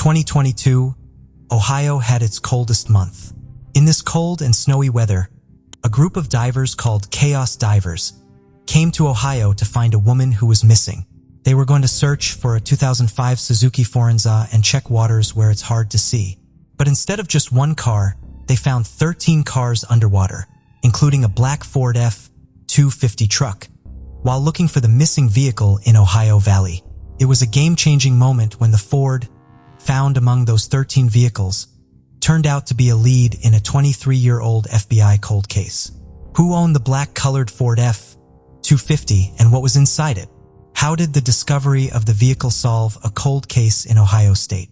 2022, Ohio had its coldest month. In this cold and snowy weather, a group of divers called Chaos Divers came to Ohio to find a woman who was missing. They were going to search for a 2005 Suzuki Forenza and check waters where it's hard to see. But instead of just one car, they found 13 cars underwater, including a black Ford F-250 truck, while looking for the missing vehicle in Ohio Valley. It was a game-changing moment when the Ford, found among those 13 vehicles, turned out to be a lead in a 23-year-old FBI cold case. Who owned the black-colored Ford F-250 and what was inside it? How did the discovery of the vehicle solve a cold case in Ohio State?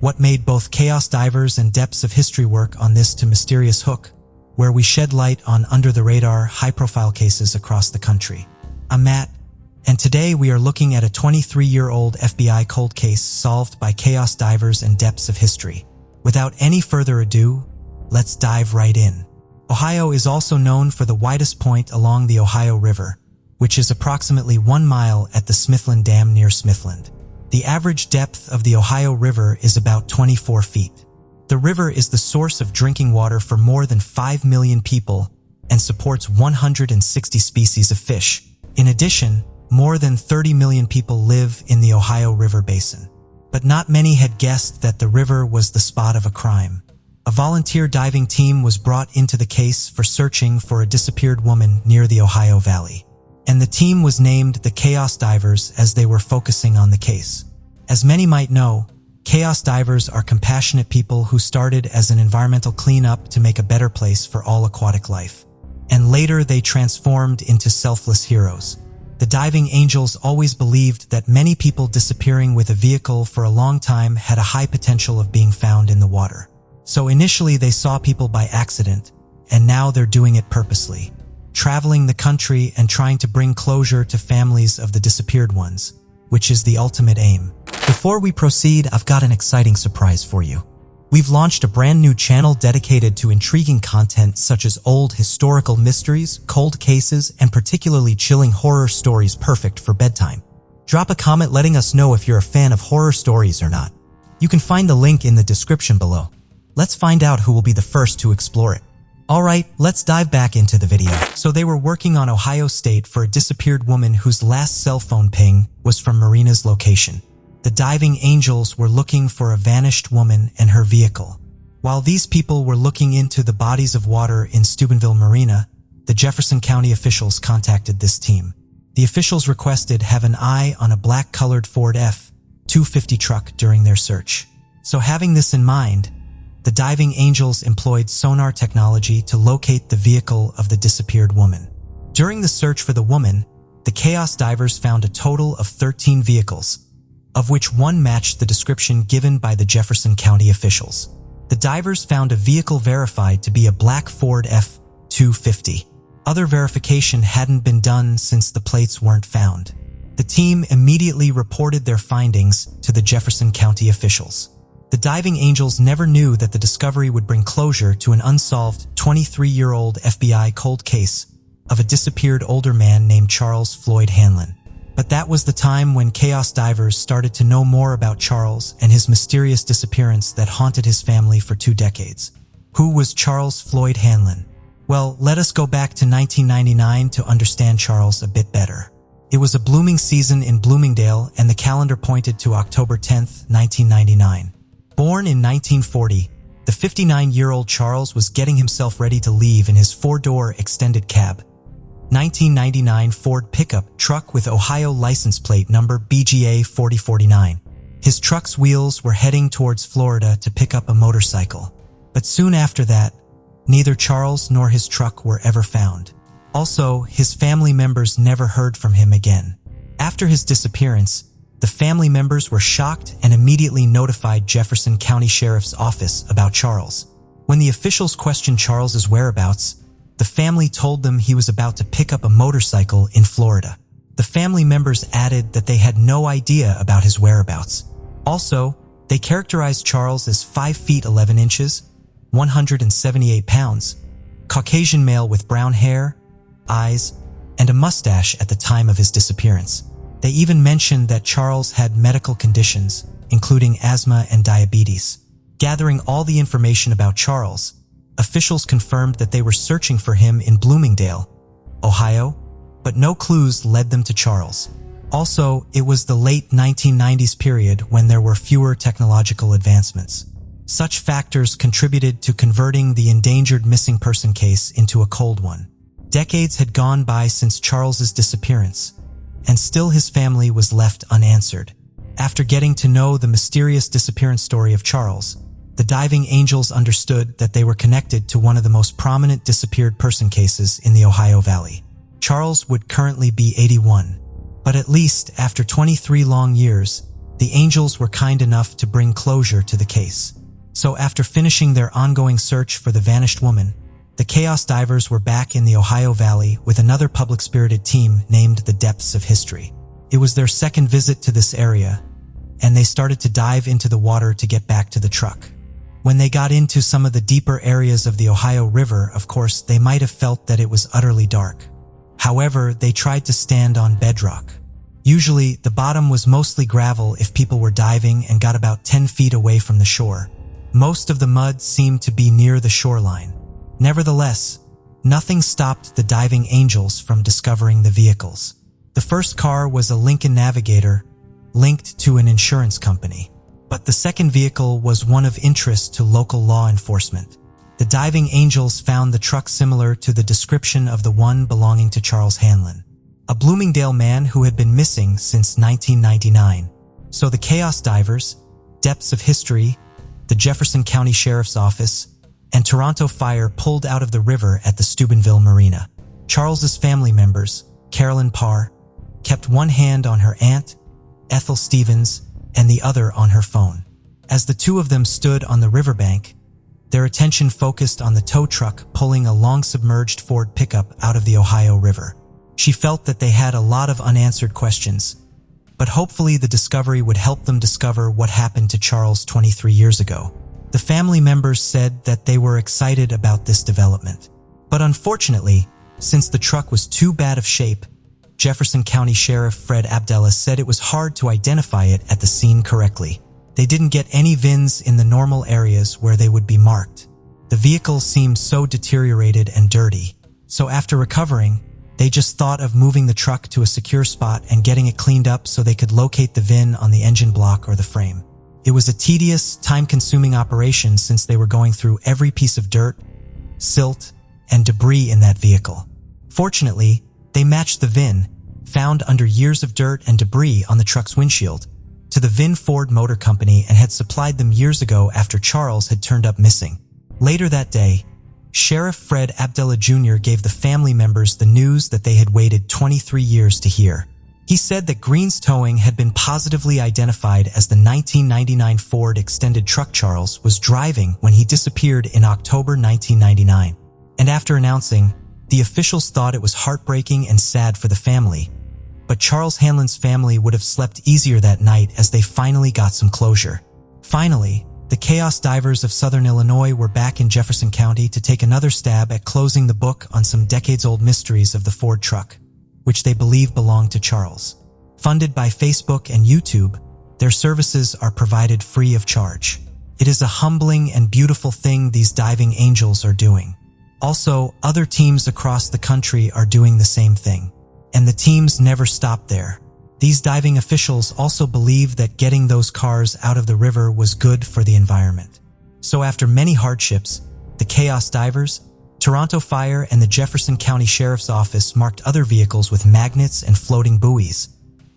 What made both Chaos Divers and Depths of History work on this to mysterious hook, where we shed light on under-the-radar, high-profile cases across the country? I'm Matt, and today we are looking at a 23-year-old FBI cold case solved by Chaos Divers and Depths of History. Without any further ado, let's dive right in. Ohio is also known for the widest point along the Ohio River, which is approximately 1 mile at the Smithland Dam near Smithland. The average depth of the Ohio River is about 24 feet. The river is the source of drinking water for more than 5 million people and supports 160 species of fish. In addition, more than 30 million people live in the Ohio River Basin. But not many had guessed that the river was the spot of a crime. A volunteer diving team was brought into the case for searching for a disappeared woman near the Ohio Valley. And the team was named the Chaos Divers as they were focusing on the case. As many might know, Chaos Divers are compassionate people who started as an environmental cleanup to make a better place for all aquatic life. And later they transformed into selfless heroes. The diving angels always believed that many people disappearing with a vehicle for a long time had a high potential of being found in the water. So initially they saw people by accident, and now they're doing it purposely, traveling the country and trying to bring closure to families of the disappeared ones, which is the ultimate aim. Before we proceed, I've got an exciting surprise for you. We've launched a brand new channel dedicated to intriguing content such as old historical mysteries, cold cases, and particularly chilling horror stories perfect for bedtime. Drop a comment letting us know if you're a fan of horror stories or not. You can find the link in the description below. Let's find out who will be the first to explore it. Alright, let's dive back into the video. So they were working on Ohio State for a disappeared woman whose last cell phone ping was from Marina's location. The diving angels were looking for a vanished woman and her vehicle. While these people were looking into the bodies of water in Steubenville Marina, the Jefferson County officials contacted this team. The officials requested have an eye on a black-colored Ford F-250 truck during their search. So having this in mind, the diving angels employed sonar technology to locate the vehicle of the disappeared woman. During the search for the woman, the Chaos Divers found a total of 13 vehicles, of which one matched the description given by the Jefferson County officials. The divers found a vehicle verified to be a black Ford F-250. Other verification hadn't been done since the plates weren't found. The team immediately reported their findings to the Jefferson County officials. The diving angels never knew that the discovery would bring closure to an unsolved 23-year-old FBI cold case of a disappeared older man named Charles Floyd Hanland. But that was the time when Chaos Divers started to know more about Charles and his mysterious disappearance that haunted his family for 2 decades. Who was Charles Floyd Hanland? Well, let us go back to 1999 to understand Charles a bit better. It was a blooming season in Bloomingdale, and the calendar pointed to October 10, 1999. Born in 1940, the 59-year-old Charles was getting himself ready to leave in his 4-door extended cab, 1999 Ford pickup truck with Ohio license plate number BGA 4049. His truck's wheels were heading towards Florida to pick up a motorcycle. But soon after that, neither Charles nor his truck were ever found. Also, his family members never heard from him again. After his disappearance, the family members were shocked and immediately notified Jefferson County Sheriff's Office about Charles. When the officials questioned Charles's whereabouts, the family told them he was about to pick up a motorcycle in Florida. The family members added that they had no idea about his whereabouts. Also, they characterized Charles as 5 feet 11 inches, 178 pounds, Caucasian male with brown hair, eyes, and a mustache at the time of his disappearance. They even mentioned that Charles had medical conditions, including asthma and diabetes. Gathering all the information about Charles, officials confirmed that they were searching for him in Bloomingdale, Ohio, but no clues led them to Charles. Also, it was the late 1990s period when there were fewer technological advancements. Such factors contributed to converting the endangered missing person case into a cold one. Decades had gone by since Charles's disappearance, and still his family was left unanswered. After getting to know the mysterious disappearance story of Charles, the diving angels understood that they were connected to one of the most prominent disappeared person cases in the Ohio Valley. Charles would currently be 81, but at least after 23 long years, the angels were kind enough to bring closure to the case. So after finishing their ongoing search for the vanished woman, the Chaos Divers were back in the Ohio Valley with another public-spirited team named the Depths of History. It was their second visit to this area, and they started to dive into the water to get back to the truck. When they got into some of the deeper areas of the Ohio River, of course, they might have felt that it was utterly dark. However, they tried to stand on bedrock. Usually, the bottom was mostly gravel if people were diving and got about 10 feet away from the shore. Most of the mud seemed to be near the shoreline. Nevertheless, nothing stopped the diving angels from discovering the vehicles. The first car was a Lincoln Navigator linked to an insurance company, but the second vehicle was one of interest to local law enforcement. The diving angels found the truck similar to the description of the one belonging to Charles Hanland, a Bloomingdale man who had been missing since 1999. So the Chaos Divers, Depths of History, the Jefferson County Sheriff's Office, and Toronto Fire pulled out of the river at the Steubenville Marina. Charles's family members, Carolyn Parr, kept one hand on her aunt, Ethel Stevens, and the other on her phone. As the two of them stood on the riverbank, their attention focused on the tow truck pulling a long-submerged Ford pickup out of the Ohio River. She felt that they had a lot of unanswered questions, but hopefully the discovery would help them discover what happened to Charles 23 years ago. The family members said that they were excited about this development. But unfortunately, since the truck was too bad of shape, Jefferson County Sheriff Fred Abdallah said it was hard to identify it at the scene correctly. They didn't get any VINs in the normal areas where they would be marked. The vehicle seemed so deteriorated and dirty. So after recovering, they just thought of moving the truck to a secure spot and getting it cleaned up so they could locate the VIN on the engine block or the frame. It was a tedious, time-consuming operation since they were going through every piece of dirt, silt, and debris in that vehicle. Fortunately, they matched the VIN, found under years of dirt and debris on the truck's windshield, to the VIN Ford Motor Company and had supplied them years ago after Charles had turned up missing. Later that day, Sheriff Fred Abdallah Jr. gave the family members the news that they had waited 23 years to hear. He said that Green's Towing had been positively identified as the 1999 Ford extended truck Charles was driving when he disappeared in October 1999. And after announcing, the officials thought it was heartbreaking and sad for the family, but Charles Hanland's family would have slept easier that night as they finally got some closure. Finally, the Chaos Divers of Southern Illinois were back in Jefferson County to take another stab at closing the book on some decades-old mysteries of the Ford truck, which they believe belonged to Charles. Funded by Facebook and YouTube, their services are provided free of charge. It is a humbling and beautiful thing these diving angels are doing. Also, other teams across the country are doing the same thing. And the teams never stop there. These diving officials also believe that getting those cars out of the river was good for the environment. So after many hardships, the Chaos Divers, Toronto Fire, and the Jefferson County Sheriff's Office marked other vehicles with magnets and floating buoys,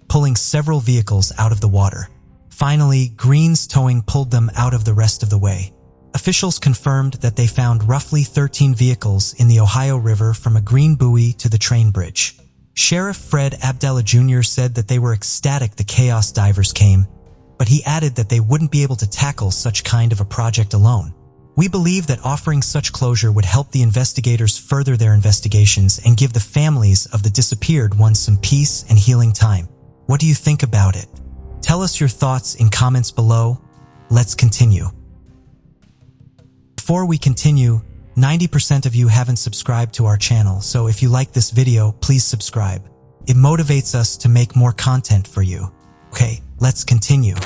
pulling several vehicles out of the water. Finally, Green's Towing pulled them out of the rest of the way. Officials confirmed that they found roughly 13 vehicles in the Ohio River from a green buoy to the train bridge. Sheriff Fred Abdallah Jr. said that they were ecstatic the Chaos Divers came, but he added that they wouldn't be able to tackle such kind of a project alone. We believe that offering such closure would help the investigators further their investigations and give the families of the disappeared ones some peace and healing time. What do you think about it? Tell us your thoughts in comments below. Let's continue. Before we continue, 90% of you haven't subscribed to our channel, so if you like this video, please subscribe. It motivates us to make more content for you. Okay, let's continue.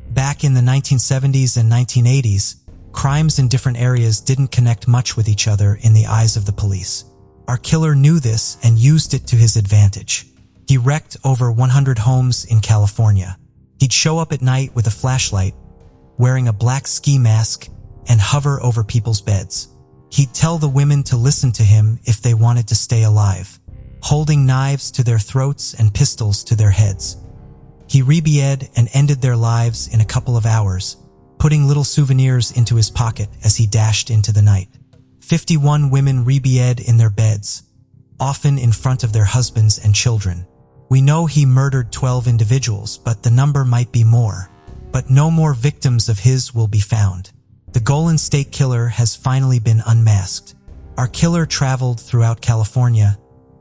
Back in the 1970s and 1980s, crimes in different areas didn't connect much with each other in the eyes of the police. Our killer knew this and used it to his advantage. He wrecked over 100 homes in California. He'd show up at night with a flashlight, wearing a black ski mask, and hover over people's beds. He'd tell the women to listen to him if they wanted to stay alive, holding knives to their throats and pistols to their heads. He rebeed and ended their lives in a couple of hours, putting little souvenirs into his pocket as he dashed into the night. 51 women rebeed in their beds, often in front of their husbands and children. We know he murdered 12 individuals, but the number might be more. But no more victims of his will be found. The Golden State Killer has finally been unmasked. Our killer traveled throughout California,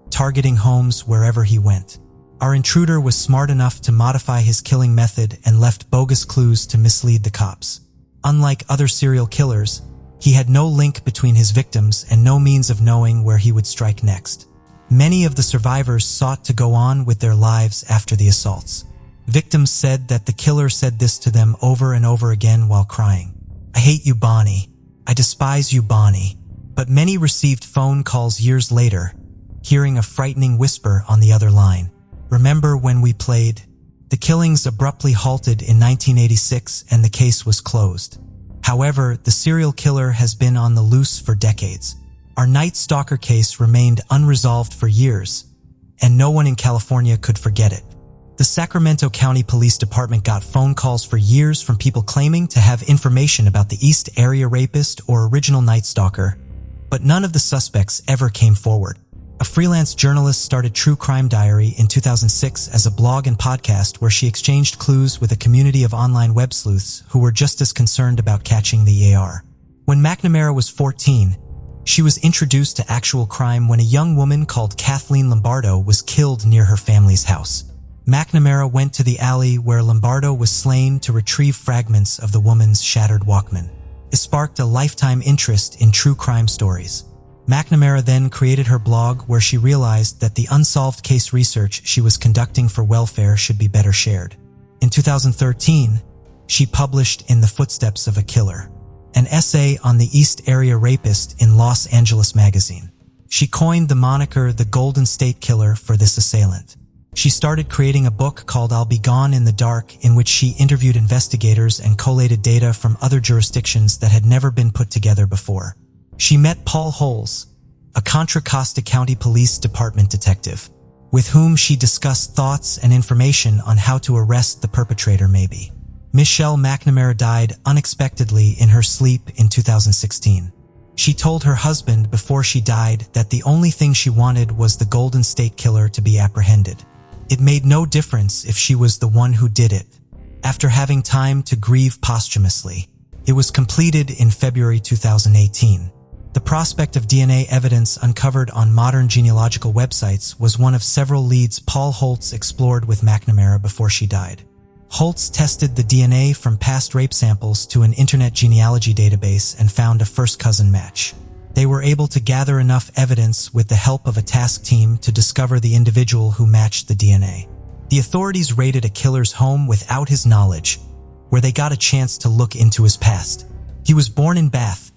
targeting homes wherever he went. Our intruder was smart enough to modify his killing method and left bogus clues to mislead the cops. Unlike other serial killers, he had no link between his victims and no means of knowing where he would strike next. Many of the survivors sought to go on with their lives after the assaults. Victims said that the killer said this to them over and over again while crying. "I hate you, Bonnie. I despise you, Bonnie." But many received phone calls years later, hearing a frightening whisper on the other line. "Remember when we played?" The killings abruptly halted in 1986 and the case was closed. However, the serial killer has been on the loose for decades. Our Night Stalker case remained unresolved for years, and no one in California could forget it. The Sacramento County Police Department got phone calls for years from people claiming to have information about the East Area Rapist or original Night Stalker, but none of the suspects ever came forward. A freelance journalist started True Crime Diary in 2006 as a blog and podcast where she exchanged clues with a community of online web sleuths who were just as concerned about catching the AR. When McNamara was 14, she was introduced to actual crime when a young woman called Kathleen Lombardo was killed near her family's house. McNamara went to the alley where Lombardo was slain to retrieve fragments of the woman's shattered Walkman. It sparked a lifetime interest in true crime stories. McNamara then created her blog where she realized that the unsolved case research she was conducting for welfare should be better shared. In 2013, she published In the Footsteps of a Killer, an essay on the East Area Rapist in Los Angeles magazine. She coined the moniker the Golden State Killer for this assailant. She started creating a book called I'll Be Gone in the Dark, in which she interviewed investigators and collated data from other jurisdictions that had never been put together before. She met Paul Holes, a Contra Costa County Police Department detective, with whom she discussed thoughts and information on how to arrest the perpetrator maybe. Michelle McNamara died unexpectedly in her sleep in 2016. She told her husband before she died that the only thing she wanted was the Golden State Killer to be apprehended. It made no difference if she was the one who did it. After having time to grieve posthumously, it was completed in February 2018. The prospect of DNA evidence uncovered on modern genealogical websites was one of several leads Paul Holtz explored with McNamara before she died. Holtz tested the DNA from past rape samples to an internet genealogy database and found a first-cousin match. They were able to gather enough evidence with the help of a task team to discover the individual who matched the DNA. The authorities raided a killer's home without his knowledge, where they got a chance to look into his past. He was born in Bath,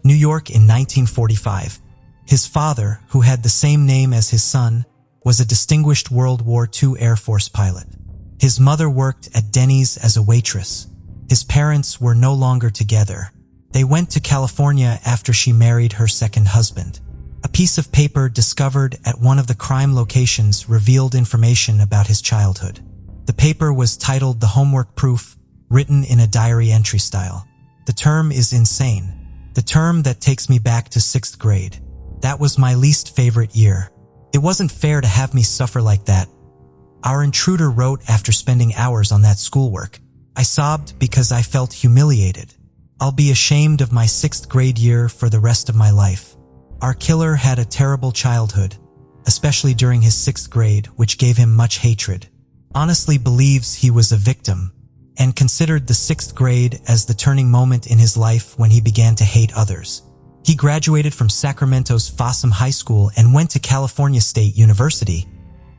New York in 1945. His father, who had the same name as his son, was a distinguished World War II Air Force pilot. His mother worked at Denny's as a waitress. His parents were no longer together. They went to California after she married her second husband. A piece of paper discovered at one of the crime locations revealed information about his childhood. The paper was titled The Homework Proof, written in a diary entry style. The term is insane. The term that takes me back to 6th grade. That was my least favorite year. It wasn't fair to have me suffer like that. Our intruder wrote after spending hours on that schoolwork. I sobbed because I felt humiliated. I'll be ashamed of my 6th grade year for the rest of my life. Our killer had a terrible childhood, especially during his 6th grade, which gave him much hatred. Honestly believes he was a victim, and considered the 6th grade as the turning moment in his life when he began to hate others. He graduated from Sacramento's Fossum High School and went to California State University,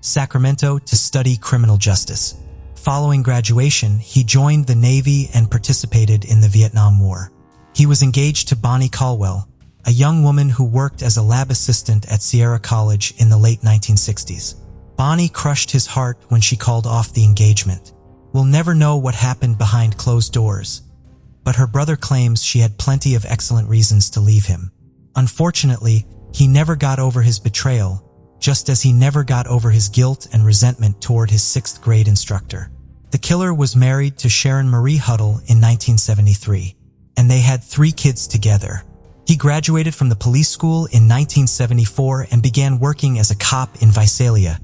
Sacramento, to study criminal justice. Following graduation, he joined the Navy and participated in the Vietnam War. He was engaged to Bonnie Caldwell, a young woman who worked as a lab assistant at Sierra College in the late 1960s. Bonnie crushed his heart when she called off the engagement. We'll never know what happened behind closed doors, but her brother claims she had plenty of excellent reasons to leave him. Unfortunately, he never got over his betrayal, just as he never got over his guilt and resentment toward his 6th grade instructor. The killer was married to Sharon Marie Huddle in 1973, and they had 3 kids together. He graduated from the police school in 1974 and began working as a cop in Visalia,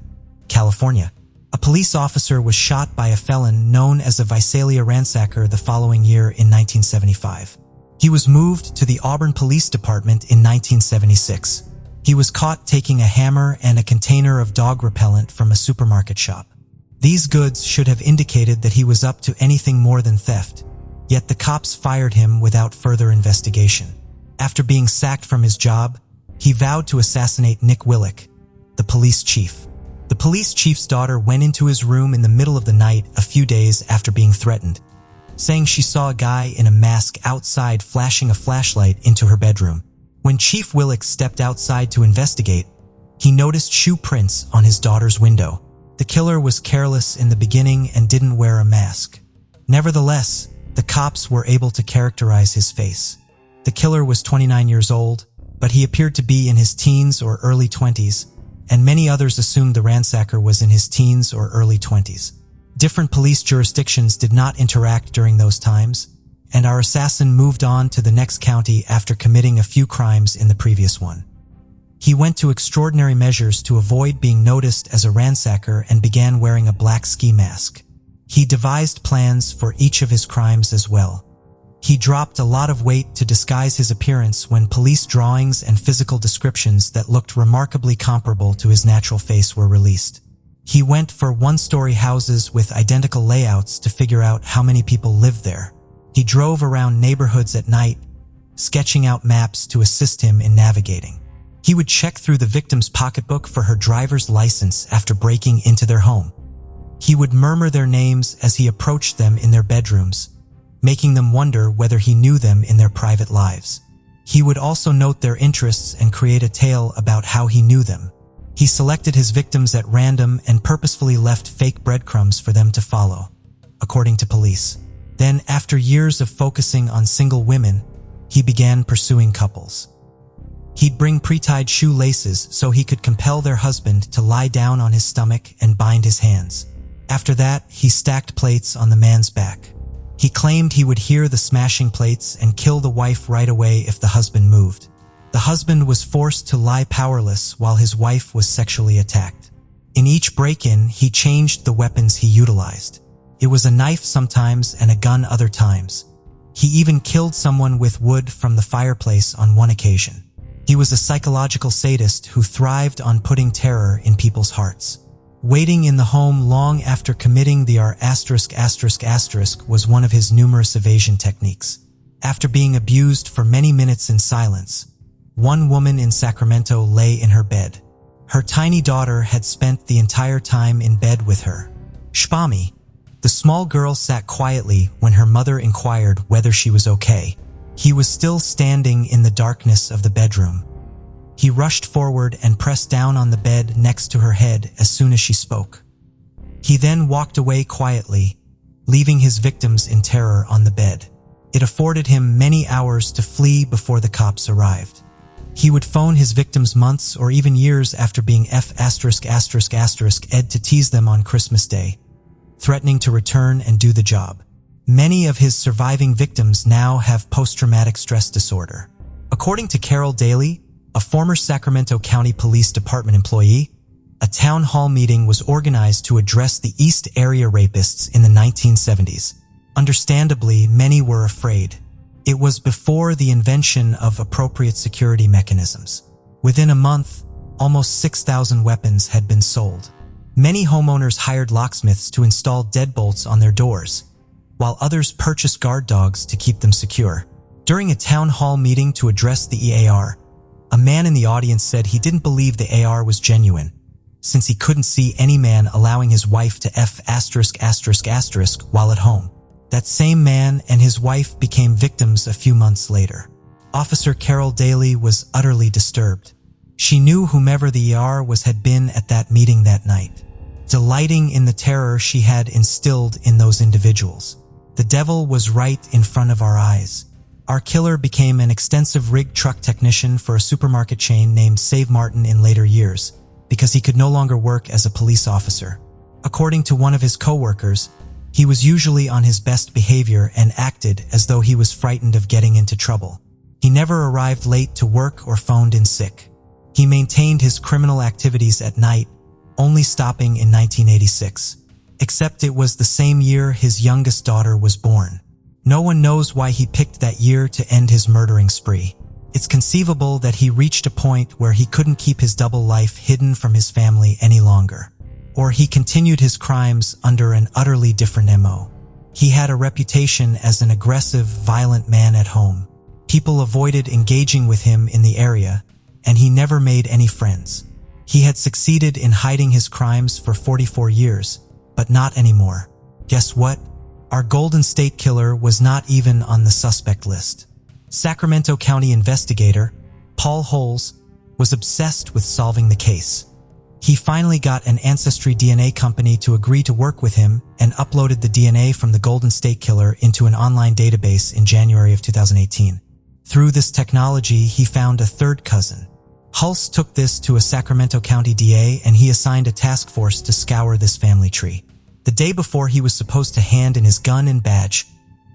California. A police officer was shot by a felon known as a Visalia ransacker the following year in 1975. He was moved to the Auburn Police Department in 1976. He was caught taking a hammer and a container of dog repellent from a supermarket shop. These goods should have indicated that he was up to anything more than theft, yet the cops fired him without further investigation. After being sacked from his job, he vowed to assassinate Nick Willick, the police chief. The police chief's daughter went into his room in the middle of the night a few days after being threatened, saying she saw a guy in a mask outside flashing a flashlight into her bedroom. When Chief Willick stepped outside to investigate, he noticed shoe prints on his daughter's window. The killer was careless in the beginning and didn't wear a mask. Nevertheless, the cops were able to characterize his face. The killer was 29 years old, but he appeared to be in his teens or early 20s, and many others assumed the ransacker was in his teens or early 20s. Different police jurisdictions did not interact during those times, and our assassin moved on to the next county after committing a few crimes in the previous one. He went to extraordinary measures to avoid being noticed as a ransacker and began wearing a black ski mask. He devised plans for each of his crimes as well. He dropped a lot of weight to disguise his appearance when police drawings and physical descriptions that looked remarkably comparable to his natural face were released. He went for 1-story houses with identical layouts to figure out how many people lived there. He drove around neighborhoods at night, sketching out maps to assist him in navigating. He would check through the victim's pocketbook for her driver's license after breaking into their home. He would murmur their names as he approached them in their bedrooms, making them wonder whether he knew them in their private lives. He would also note their interests and create a tale about how he knew them. He selected his victims at random and purposefully left fake breadcrumbs for them to follow, according to police. Then, after years of focusing on single women, he began pursuing couples. He'd bring pre-tied shoelaces so he could compel their husband to lie down on his stomach and bind his hands. After that, he stacked plates on the man's back. He claimed he would hear the smashing plates and kill the wife right away if the husband moved. The husband was forced to lie powerless while his wife was sexually attacked. In each break-in, he changed the weapons he utilized. It was a knife sometimes and a gun other times. He even killed someone with wood from the fireplace on one occasion. He was a psychological sadist who thrived on putting terror in people's hearts. Waiting in the home long after committing the **** was one of his numerous evasion techniques. After being abused for many minutes in silence, one woman in Sacramento lay in her bed. Her tiny daughter had spent the entire time in bed with her. Shpami, the small girl, sat quietly when her mother inquired whether she was okay. He was still standing in the darkness of the bedroom. He rushed forward and pressed down on the bed next to her head as soon as she spoke. He then walked away quietly, leaving his victims in terror on the bed. It afforded him many hours to flee before the cops arrived. He would phone his victims months or even years after being ed to tease them on Christmas Day, threatening to return and do the job. Many of his surviving victims now have post-traumatic stress disorder. According to Carol Daly, a former Sacramento County Police Department employee, a town hall meeting was organized to address the East Area rapists in the 1970s. Understandably, many were afraid. It was before the invention of appropriate security mechanisms. Within a month, almost 6,000 weapons had been sold. Many homeowners hired locksmiths to install deadbolts on their doors, while others purchased guard dogs to keep them secure. During a town hall meeting to address the EAR, a man in the audience said he didn't believe the AR was genuine, since he couldn't see any man allowing his wife to F*** while at home. That same man and his wife became victims a few months later. Officer Carol Daly was utterly disturbed. She knew whomever the ER was had been at that meeting that night, delighting in the terror she had instilled in those individuals. The devil was right in front of our eyes. Our killer became an extensive rig truck technician for a supermarket chain named Save Martin in later years, because he could no longer work as a police officer. According to one of his co-workers, he was usually on his best behavior and acted as though he was frightened of getting into trouble. He never arrived late to work or phoned in sick. He maintained his criminal activities at night, only stopping in 1986. Except it was the same year his youngest daughter was born. No one knows why he picked that year to end his murdering spree. It's conceivable that he reached a point where he couldn't keep his double life hidden from his family any longer. Or he continued his crimes under an utterly different MO. He had a reputation as an aggressive, violent man at home. People avoided engaging with him in the area, and he never made any friends. He had succeeded in hiding his crimes for 44 years, but not anymore. Guess what? Our Golden State Killer was not even on the suspect list. Sacramento County investigator, Paul Holes, was obsessed with solving the case. He finally got an Ancestry DNA company to agree to work with him and uploaded the DNA from the Golden State Killer into an online database in January of 2018. Through this technology, he found a third cousin. Hulse took this to a Sacramento County DA and he assigned a task force to scour this family tree. The day before he was supposed to hand in his gun and badge,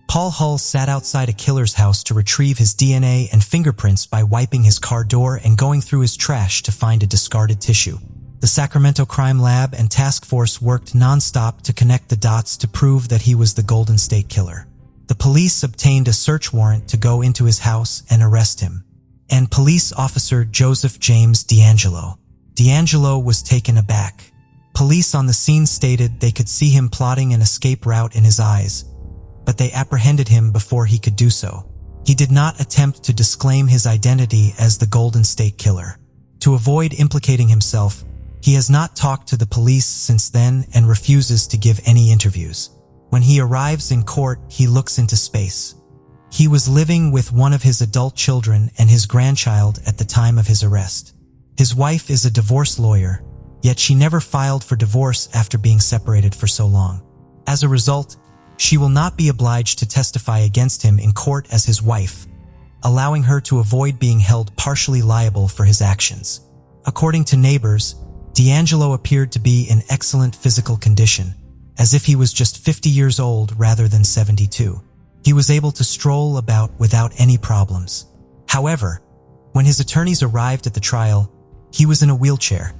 Paul Hulse sat outside a killer's house to retrieve his DNA and fingerprints by wiping his car door and going through his trash to find a discarded tissue. The Sacramento Crime Lab and task force worked non-stop to connect the dots to prove that he was the Golden State Killer. The police obtained a search warrant to go into his house and arrest him. And police officer Joseph James D'Angelo. D'Angelo was taken aback. Police on the scene stated they could see him plotting an escape route in his eyes, but they apprehended him before he could do so. He did not attempt to disclaim his identity as the Golden State Killer. To avoid implicating himself, he has not talked to the police since then and refuses to give any interviews. When he arrives in court, he looks into space. He was living with one of his adult children and his grandchild at the time of his arrest. His wife is a divorce lawyer, yet she never filed for divorce after being separated for so long. As a result, she will not be obliged to testify against him in court as his wife, allowing her to avoid being held partially liable for his actions. According to neighbors, D'Angelo appeared to be in excellent physical condition, as if he was just 50 years old rather than 72. He was able to stroll about without any problems. However, when his attorneys arrived at the trial, he was in a wheelchair,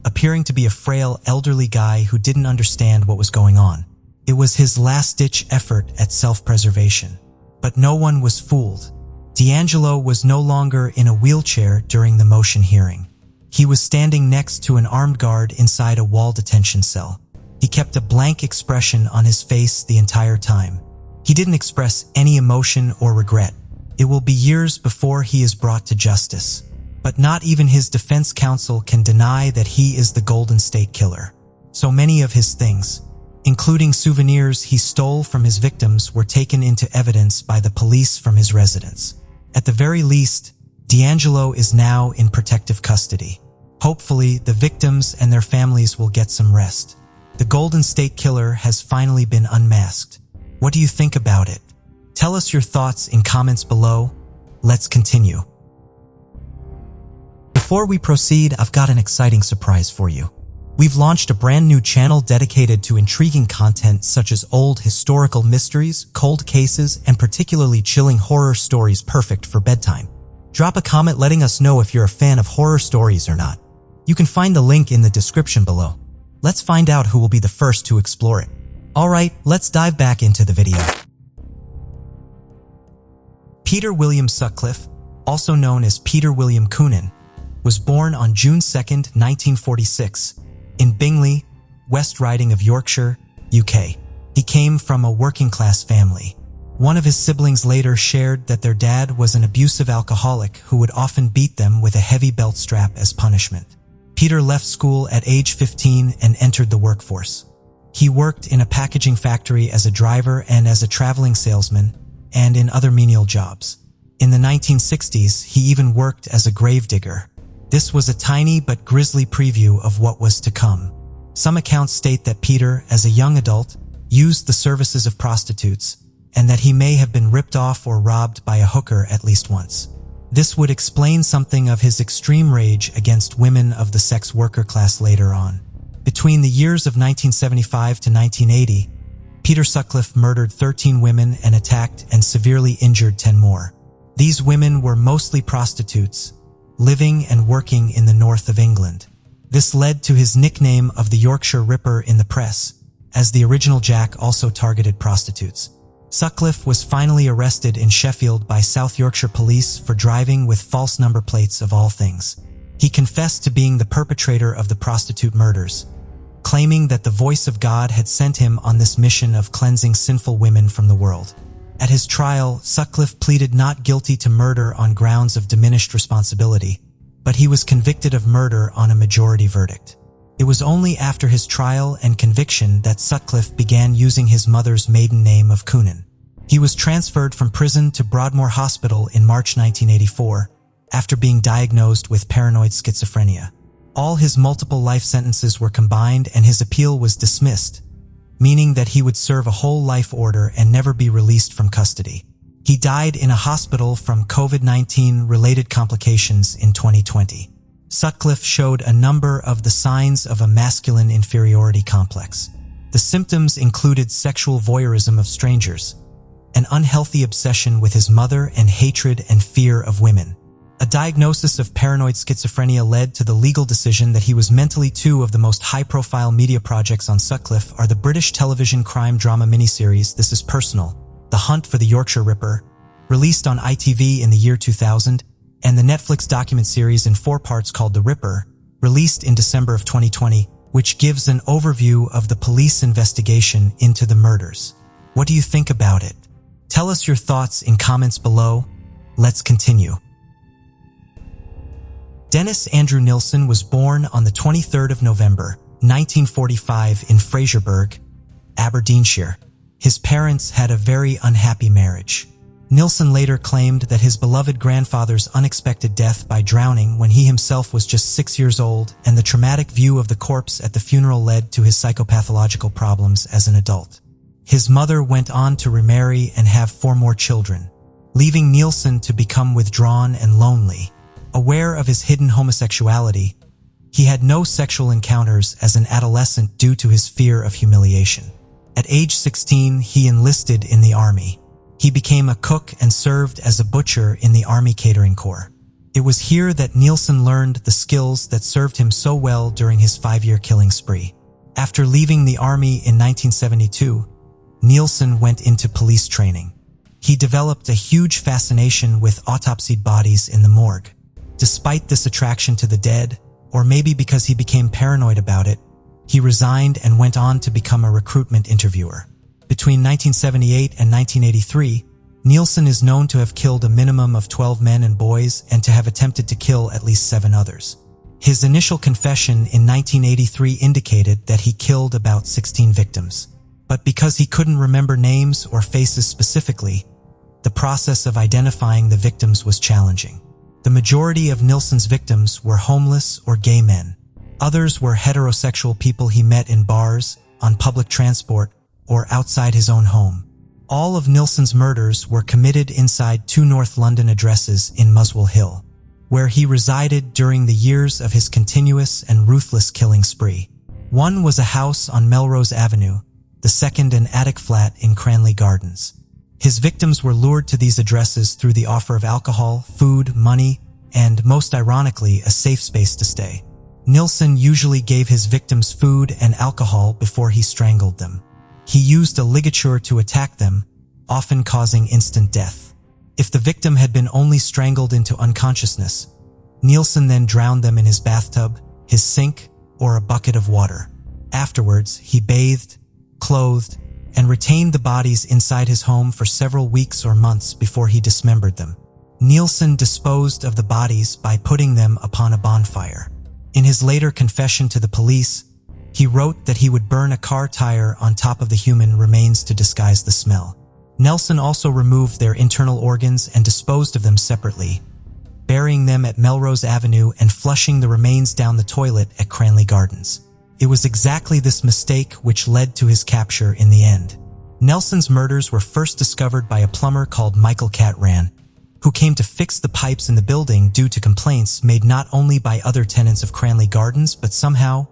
appearing to be a frail, elderly guy who didn't understand what was going on. It was his last-ditch effort at self-preservation. But no one was fooled. D'Angelo was no longer in a wheelchair during the motion hearing. He was standing next to an armed guard inside a wall detention cell. He kept a blank expression on his face the entire time. He didn't express any emotion or regret. It will be years before he is brought to justice. But not even his defense counsel can deny that he is the Golden State Killer. So many of his things, including souvenirs he stole from his victims, were taken into evidence by the police from his residence. At the very least, D'Angelo is now in protective custody. Hopefully, the victims and their families will get some rest. The Golden State Killer has finally been unmasked. What do you think about it? Tell us your thoughts in comments below. Let's continue. Before we proceed, I've got an exciting surprise for you. We've launched a brand new channel dedicated to intriguing content such as old historical mysteries, cold cases, and particularly chilling horror stories perfect for bedtime. Drop a comment letting us know if you're a fan of horror stories or not. You can find the link in the description below. Let's find out who will be the first to explore it. Alright, let's dive back into the video. Peter William Sutcliffe, also known as Peter William Coonan, was born on June 2, 1946, in Bingley, West Riding of Yorkshire, UK. He came from a working-class family. One of his siblings later shared that their dad was an abusive alcoholic who would often beat them with a heavy belt strap as punishment. Peter left school at age 15 and entered the workforce. He worked in a packaging factory as a driver and as a traveling salesman, and in other menial jobs. In the 1960s, he even worked as a gravedigger. This was a tiny but grisly preview of what was to come. Some accounts state that Peter, as a young adult, used the services of prostitutes, and that he may have been ripped off or robbed by a hooker at least once. This would explain something of his extreme rage against women of the sex worker class later on. Between the years of 1975 to 1980, Peter Sutcliffe murdered 13 women and attacked and severely injured 10 more. These women were mostly prostitutes, living and working in the north of England. This led to his nickname of the Yorkshire Ripper in the press, as the original Jack also targeted prostitutes. Sutcliffe was finally arrested in Sheffield by South Yorkshire police for driving with false number plates of all things. He confessed to being the perpetrator of the prostitute murders, claiming that the voice of God had sent him on this mission of cleansing sinful women from the world. At his trial, Sutcliffe pleaded not guilty to murder on grounds of diminished responsibility, but he was convicted of murder on a majority verdict. It was only after his trial and conviction that Sutcliffe began using his mother's maiden name of Coonan. He was transferred from prison to Broadmoor Hospital in March 1984, after being diagnosed with paranoid schizophrenia. All his multiple life sentences were combined and his appeal was dismissed, meaning that he would serve a whole life order and never be released from custody. He died in a hospital from COVID-19 related complications in 2020. Sutcliffe showed a number of the signs of a masculine inferiority complex. The symptoms included sexual voyeurism of strangers, an unhealthy obsession with his mother, and hatred and fear of women. A diagnosis of paranoid schizophrenia led to the legal decision that he was mentally. Two of the most high-profile media projects on Sutcliffe are the British television crime drama miniseries This Is Personal, The Hunt for the Yorkshire Ripper, released on ITV in the year 2000, and the Netflix document series in 4 parts called The Ripper, released in December of 2020, which gives an overview of the police investigation into the murders. What do you think about it? Tell us your thoughts in comments below. Let's continue. Dennis Andrew Nilsen was born on the 23rd of November, 1945 in Fraserburgh, Aberdeenshire. His parents had a very unhappy marriage. Nilsen later claimed that his beloved grandfather's unexpected death by drowning when he himself was just 6 years old and the traumatic view of the corpse at the funeral led to his psychopathological problems as an adult. His mother went on to remarry and have 4 more children, leaving Nilsen to become withdrawn and lonely. Aware of his hidden homosexuality, he had no sexual encounters as an adolescent due to his fear of humiliation. At age 16, he enlisted in the army. He became a cook and served as a butcher in the Army Catering Corps. It was here that Nilsen learned the skills that served him so well during his 5-year killing spree. After leaving the army in 1972, Nilsen went into police training. He developed a huge fascination with autopsied bodies in the morgue. Despite this attraction to the dead, or maybe because he became paranoid about it, he resigned and went on to become a recruitment interviewer. Between 1978 and 1983, Nilsen is known to have killed a minimum of 12 men and boys and to have attempted to kill at least 7 others. His initial confession in 1983 indicated that he killed about 16 victims. But because he couldn't remember names or faces specifically, the process of identifying the victims was challenging. The majority of Nilsen's victims were homeless or gay men. Others were heterosexual people he met in bars, on public transport, or outside his own home. All of Nilsen's murders were committed inside 2 North London addresses in Muswell Hill, where he resided during the years of his continuous and ruthless killing spree. One was a house on Melrose Avenue, the second an attic flat in Cranley Gardens. His victims were lured to these addresses through the offer of alcohol, food, money, and, most ironically, a safe space to stay. Nilsen usually gave his victims food and alcohol before he strangled them. He used a ligature to attack them, often causing instant death. If the victim had been only strangled into unconsciousness, Nilsen then drowned them in his bathtub, his sink, or a bucket of water. Afterwards, he bathed, clothed, and retained the bodies inside his home for several weeks or months before he dismembered them. Nilsen disposed of the bodies by putting them upon a bonfire. In his later confession to the police, he wrote that he would burn a car tire on top of the human remains to disguise the smell. Nilsen also removed their internal organs and disposed of them separately, burying them at Melrose Avenue and flushing the remains down the toilet at Cranley Gardens. It was exactly this mistake which led to his capture in the end. Nelson's murders were first discovered by a plumber called Michael Catran, who came to fix the pipes in the building due to complaints made not only by other tenants of Cranley Gardens but somehow,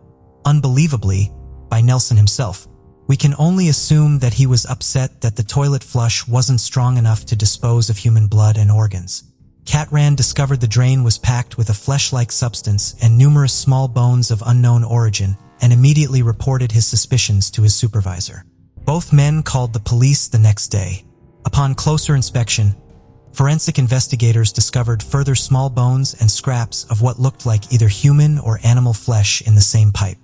unbelievably, by Nilsen himself. We can only assume that he was upset that the toilet flush wasn't strong enough to dispose of human blood and organs. Catran discovered the drain was packed with a flesh-like substance and numerous small bones of unknown origin, and immediately reported his suspicions to his supervisor. Both men called the police the next day. Upon closer inspection, forensic investigators discovered further small bones and scraps of what looked like either human or animal flesh in the same pipe.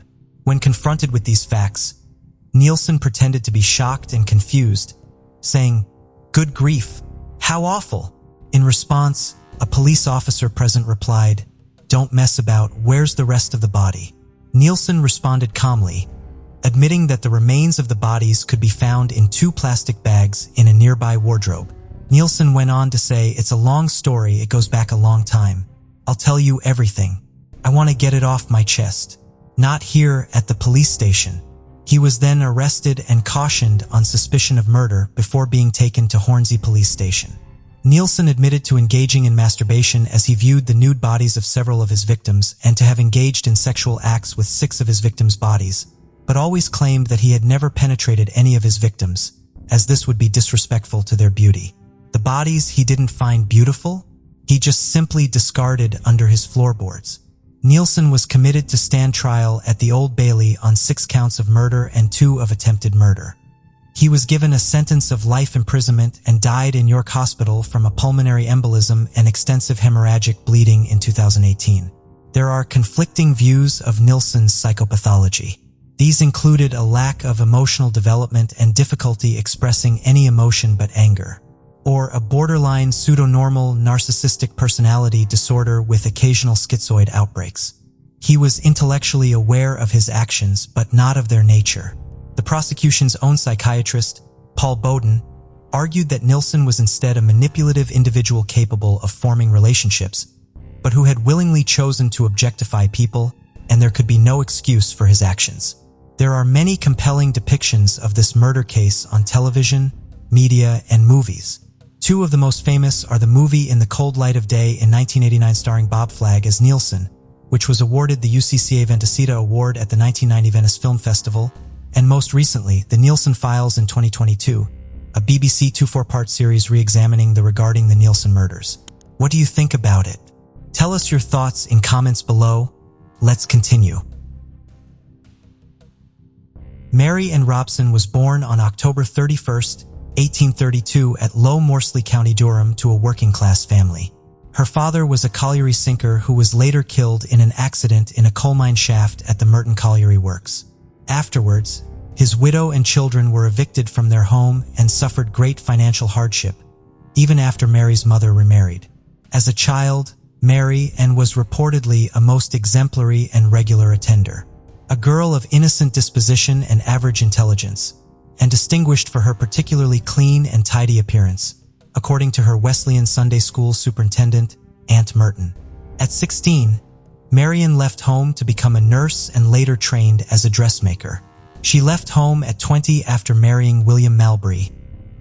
When confronted with these facts, Nilsen pretended to be shocked and confused, saying, "Good grief, how awful." In response, a police officer present replied, "Don't mess about, where's the rest of the body?" Nilsen responded calmly, admitting that the remains of the bodies could be found in 2 plastic bags in a nearby wardrobe. Nilsen went on to say, "It's a long story, it goes back a long time. I'll tell you everything. I want to get it off my chest. Not here at the police station." He was then arrested and cautioned on suspicion of murder before being taken to Hornsey police station. Nilsen admitted to engaging in masturbation as he viewed the nude bodies of several of his victims and to have engaged in sexual acts with 6 of his victims' bodies, but always claimed that he had never penetrated any of his victims, as this would be disrespectful to their beauty. The bodies he didn't find beautiful, he just simply discarded under his floorboards. Nilsen was committed to stand trial at the Old Bailey on 6 counts of murder and 2 of attempted murder. He was given a sentence of life imprisonment and died in York Hospital from a pulmonary embolism and extensive hemorrhagic bleeding in 2018. There are conflicting views of Nilsen's psychopathology. These included a lack of emotional development and difficulty expressing any emotion but anger, or a borderline pseudo-normal narcissistic personality disorder with occasional schizoid outbreaks. He was intellectually aware of his actions but not of their nature. The prosecution's own psychiatrist, Paul Bowden, argued that Nilsen was instead a manipulative individual capable of forming relationships, but who had willingly chosen to objectify people, and there could be no excuse for his actions. There are many compelling depictions of this murder case on television, media, and movies. 2 of the most famous are the movie In the Cold Light of Day in 1989 starring Bob Flagg as Nilsen, which was awarded the UCCA Ventisita Award at the 1990 Venice Film Festival, and most recently, The Nilsen Files in 2022, a BBC 2-4-part series re-examining regarding the Nilsen murders. What do you think about it? Tell us your thoughts in comments below. Let's continue. Mary Ann Robson was born on October 31st, 1832 at Low Morsley, County Durham, to a working-class family. Her father was a colliery sinker who was later killed in an accident in a coal mine shaft at the Merton Colliery Works. Afterwards, his widow and children were evicted from their home and suffered great financial hardship, even after Mary's mother remarried. As a child, Mary Ann was reportedly a most exemplary and regular attender, a girl of innocent disposition and average intelligence, and distinguished for her particularly clean and tidy appearance, according to her Wesleyan Sunday School superintendent, Aunt Merton. At 16, Marian left home to become a nurse and later trained as a dressmaker. She left home at 20 after marrying William Malbury,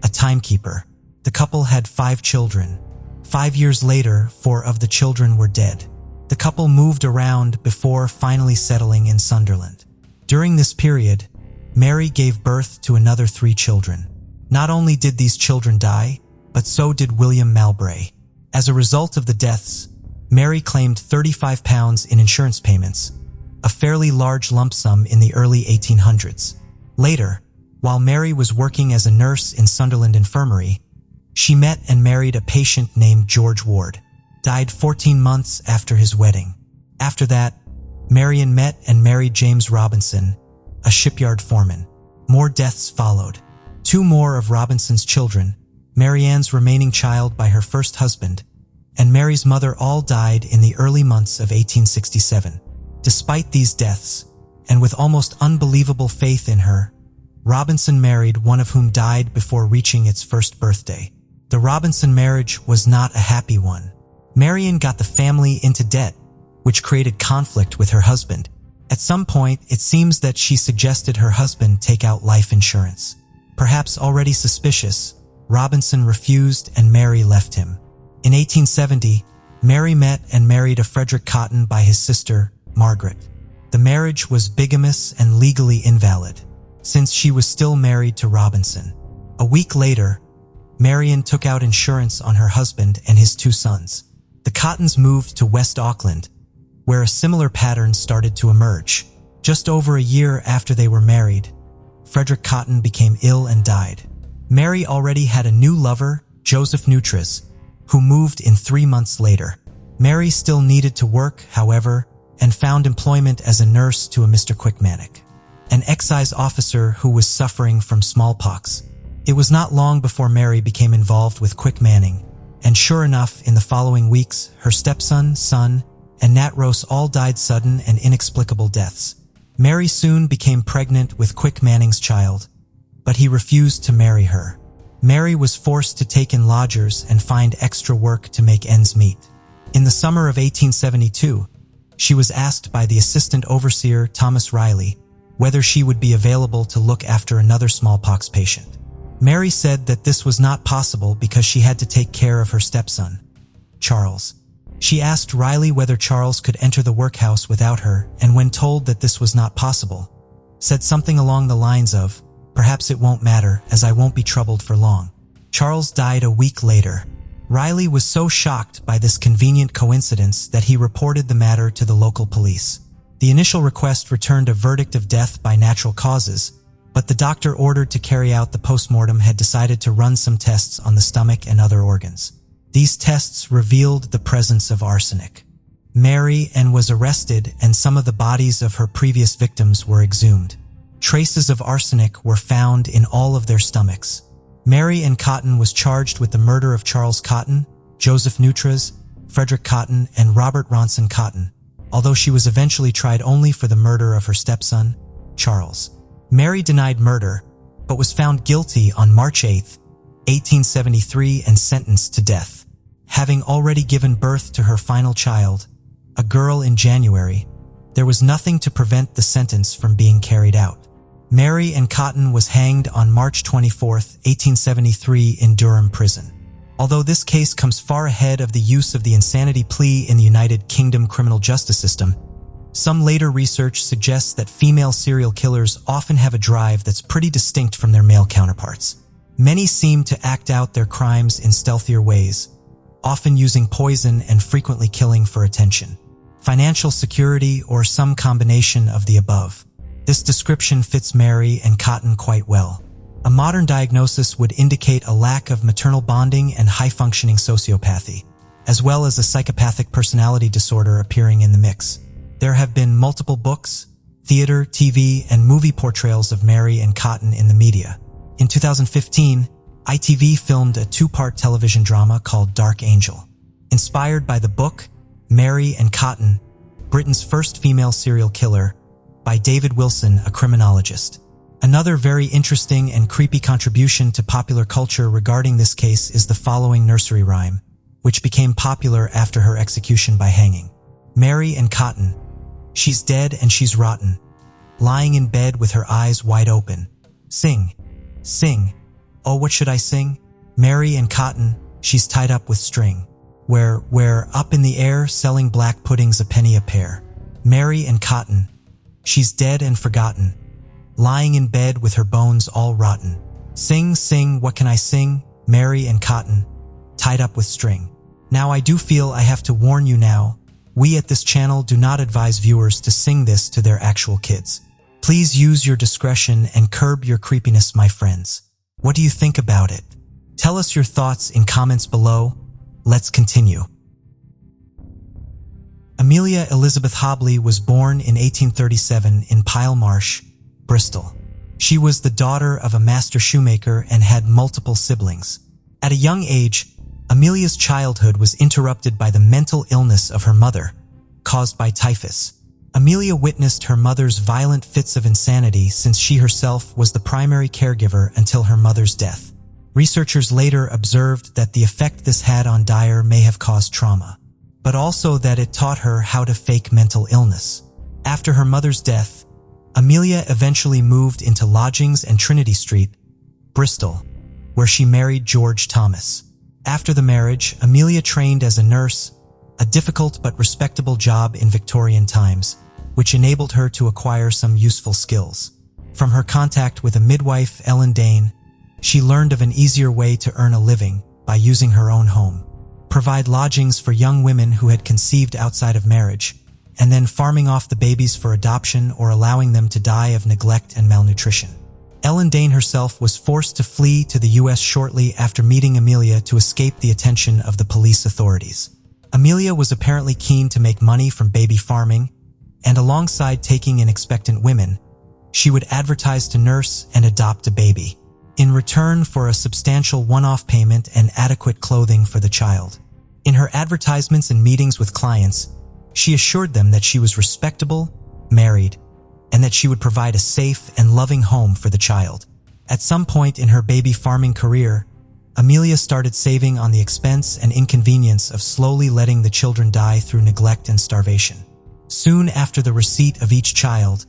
a timekeeper. The couple had 5 children. 5 years later, 4 of the children were dead. The couple moved around before finally settling in Sunderland. During this period, Mary gave birth to another 3 children. Not only did these children die, but so did William Malbury. As a result of the deaths, Mary claimed £35 in insurance payments, a fairly large lump sum in the early 1800s. Later, while Mary was working as a nurse in Sunderland Infirmary, she met and married a patient named George Ward, died 14 months after his wedding. After that, Marian met and married James Robinson, a shipyard foreman. More deaths followed. 2 more of Robinson's children, Marianne's remaining child by her first husband, and Mary's mother all died in the early months of 1867. Despite these deaths, and with almost unbelievable faith in her, Robinson married one of whom died before reaching its first birthday. The Robinson marriage was not a happy one. Marian got the family into debt, which created conflict with her husband. At some point, it seems that she suggested her husband take out life insurance. Perhaps already suspicious, Robinson refused and Mary left him. In 1870, Mary met and married a Frederick Cotton by his sister, Margaret. The marriage was bigamous and legally invalid, since she was still married to Robinson. A week later, Marian took out insurance on her husband and his 2 sons. The Cottons moved to West Auckland, where a similar pattern started to emerge. Just over a year after they were married, Frederick Cotton became ill and died. Mary already had a new lover, Joseph Nutras, who moved in 3 months later. Mary still needed to work, however, and found employment as a nurse to a Mr. Quickmanick, an excise officer who was suffering from smallpox. It was not long before Mary became involved with Quick Manning, and sure enough, in the following weeks, her stepson, son, and Nat Rose all died sudden and inexplicable deaths. Mary soon became pregnant with Quick Manning's child, but he refused to marry her. Mary was forced to take in lodgers and find extra work to make ends meet. In the summer of 1872, she was asked by the assistant overseer, Thomas Riley, whether she would be available to look after another smallpox patient. Mary said that this was not possible because she had to take care of her stepson, Charles. She asked Riley whether Charles could enter the workhouse without her, and when told that this was not possible, said something along the lines of, "Perhaps it won't matter, as I won't be troubled for long." Charles died a week later. Riley was so shocked by this convenient coincidence that he reported the matter to the local police. The initial request returned a verdict of death by natural causes, but the doctor ordered to carry out the postmortem had decided to run some tests on the stomach and other organs. These tests revealed the presence of arsenic. Mary was arrested, and some of the bodies of her previous victims were exhumed. Traces of arsenic were found in all of their stomachs. Mary Cotton was charged with the murder of Charles Cotton, Joseph Nutras, Frederick Cotton, and Robert Ronson Cotton, although she was eventually tried only for the murder of her stepson, Charles. Mary denied murder, but was found guilty on March 8, 1873, and sentenced to death. Having already given birth to her final child, a girl, in January, there was nothing to prevent the sentence from being carried out. Mary Cotton was hanged on March 24, 1873 in Durham Prison. Although this case comes far ahead of the use of the insanity plea in the United Kingdom criminal justice system, some later research suggests that female serial killers often have a drive that's pretty distinct from their male counterparts. Many seem to act out their crimes in stealthier ways, often using poison and frequently killing for attention, financial security, or some combination of the above. This description fits Mary Cotton quite well. A modern diagnosis would indicate a lack of maternal bonding and high-functioning sociopathy, as well as a psychopathic personality disorder appearing in the mix. There have been multiple books, theater, TV, and movie portrayals of Mary Cotton in the media. In 2015, ITV filmed a 2-part television drama called Dark Angel, inspired by the book Mary Cotton, Britain's First Female Serial Killer, by David Wilson, a criminologist. Another very interesting and creepy contribution to popular culture regarding this case is the following nursery rhyme, which became popular after her execution by hanging. Mary Cotton, she's dead and she's rotten, lying in bed with her eyes wide open. Sing, sing, oh what should I sing? Mary Cotton, she's tied up with string. Where, up in the air, selling black puddings a penny a pair. Mary Cotton, she's dead and forgotten, lying in bed with her bones all rotten. Sing, sing, what can I sing? Mary Cotton, tied up with string. Now I do feel I have to warn you now, we at this channel do not advise viewers to sing this to their actual kids. Please use your discretion and curb your creepiness, my friends. What do you think about it? Tell us your thoughts in comments below. Let's continue. Amelia Elizabeth Hobley was born in 1837 in Pile Marsh, Bristol. She was the daughter of a master shoemaker and had multiple siblings. At a young age, Amelia's childhood was interrupted by the mental illness of her mother, caused by typhus. Amelia witnessed her mother's violent fits of insanity since she herself was the primary caregiver until her mother's death. Researchers later observed that the effect this had on Dyer may have caused trauma, but also that it taught her how to fake mental illness. After her mother's death, Amelia eventually moved into lodgings in Trinity Street, Bristol, where she married George Thomas. After the marriage, Amelia trained as a nurse, a difficult but respectable job in Victorian times, which enabled her to acquire some useful skills. From her contact with a midwife, Ellen Dane, she learned of an easier way to earn a living by using her own home, provide lodgings for young women who had conceived outside of marriage, and then farming off the babies for adoption or allowing them to die of neglect and malnutrition. Ellen Dane herself was forced to flee to the U.S. shortly after meeting Amelia to escape the attention of the police authorities. Amelia was apparently keen to make money from baby farming, and alongside taking in expectant women, she would advertise to nurse and adopt a baby, in return for a substantial one-off payment and adequate clothing for the child. In her advertisements and meetings with clients, she assured them that she was respectable, married, and that she would provide a safe and loving home for the child. At some point in her baby farming career, Amelia started saving on the expense and inconvenience of slowly letting the children die through neglect and starvation. Soon after the receipt of each child,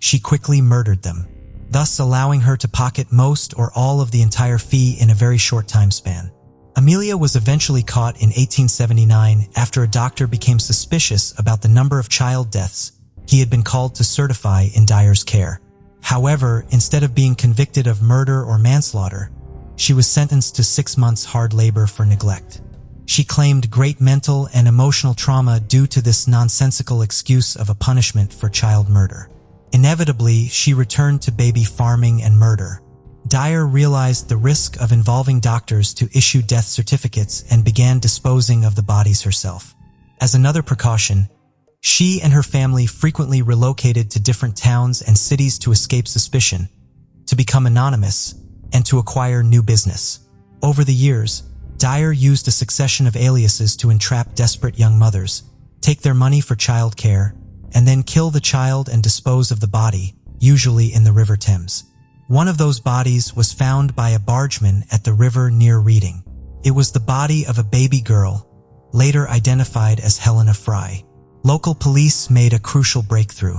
she quickly murdered them, thus allowing her to pocket most or all of the entire fee in a very short time span. Amelia was eventually caught in 1879 after a doctor became suspicious about the number of child deaths he had been called to certify in Dyer's care. However, instead of being convicted of murder or manslaughter, she was sentenced to 6 months hard labor for neglect. She claimed great mental and emotional trauma due to this nonsensical excuse of a punishment for child murder. Inevitably, she returned to baby farming and murder. Dyer realized the risk of involving doctors to issue death certificates and began disposing of the bodies herself. As another precaution, she and her family frequently relocated to different towns and cities to escape suspicion, to become anonymous, and to acquire new business. Over the years, Dyer used a succession of aliases to entrap desperate young mothers, take their money for child care, and then kill the child and dispose of the body, usually in the River Thames. One of those bodies was found by a bargeman at the river near Reading. It was the body of a baby girl, later identified as Helena Fry. Local police made a crucial breakthrough.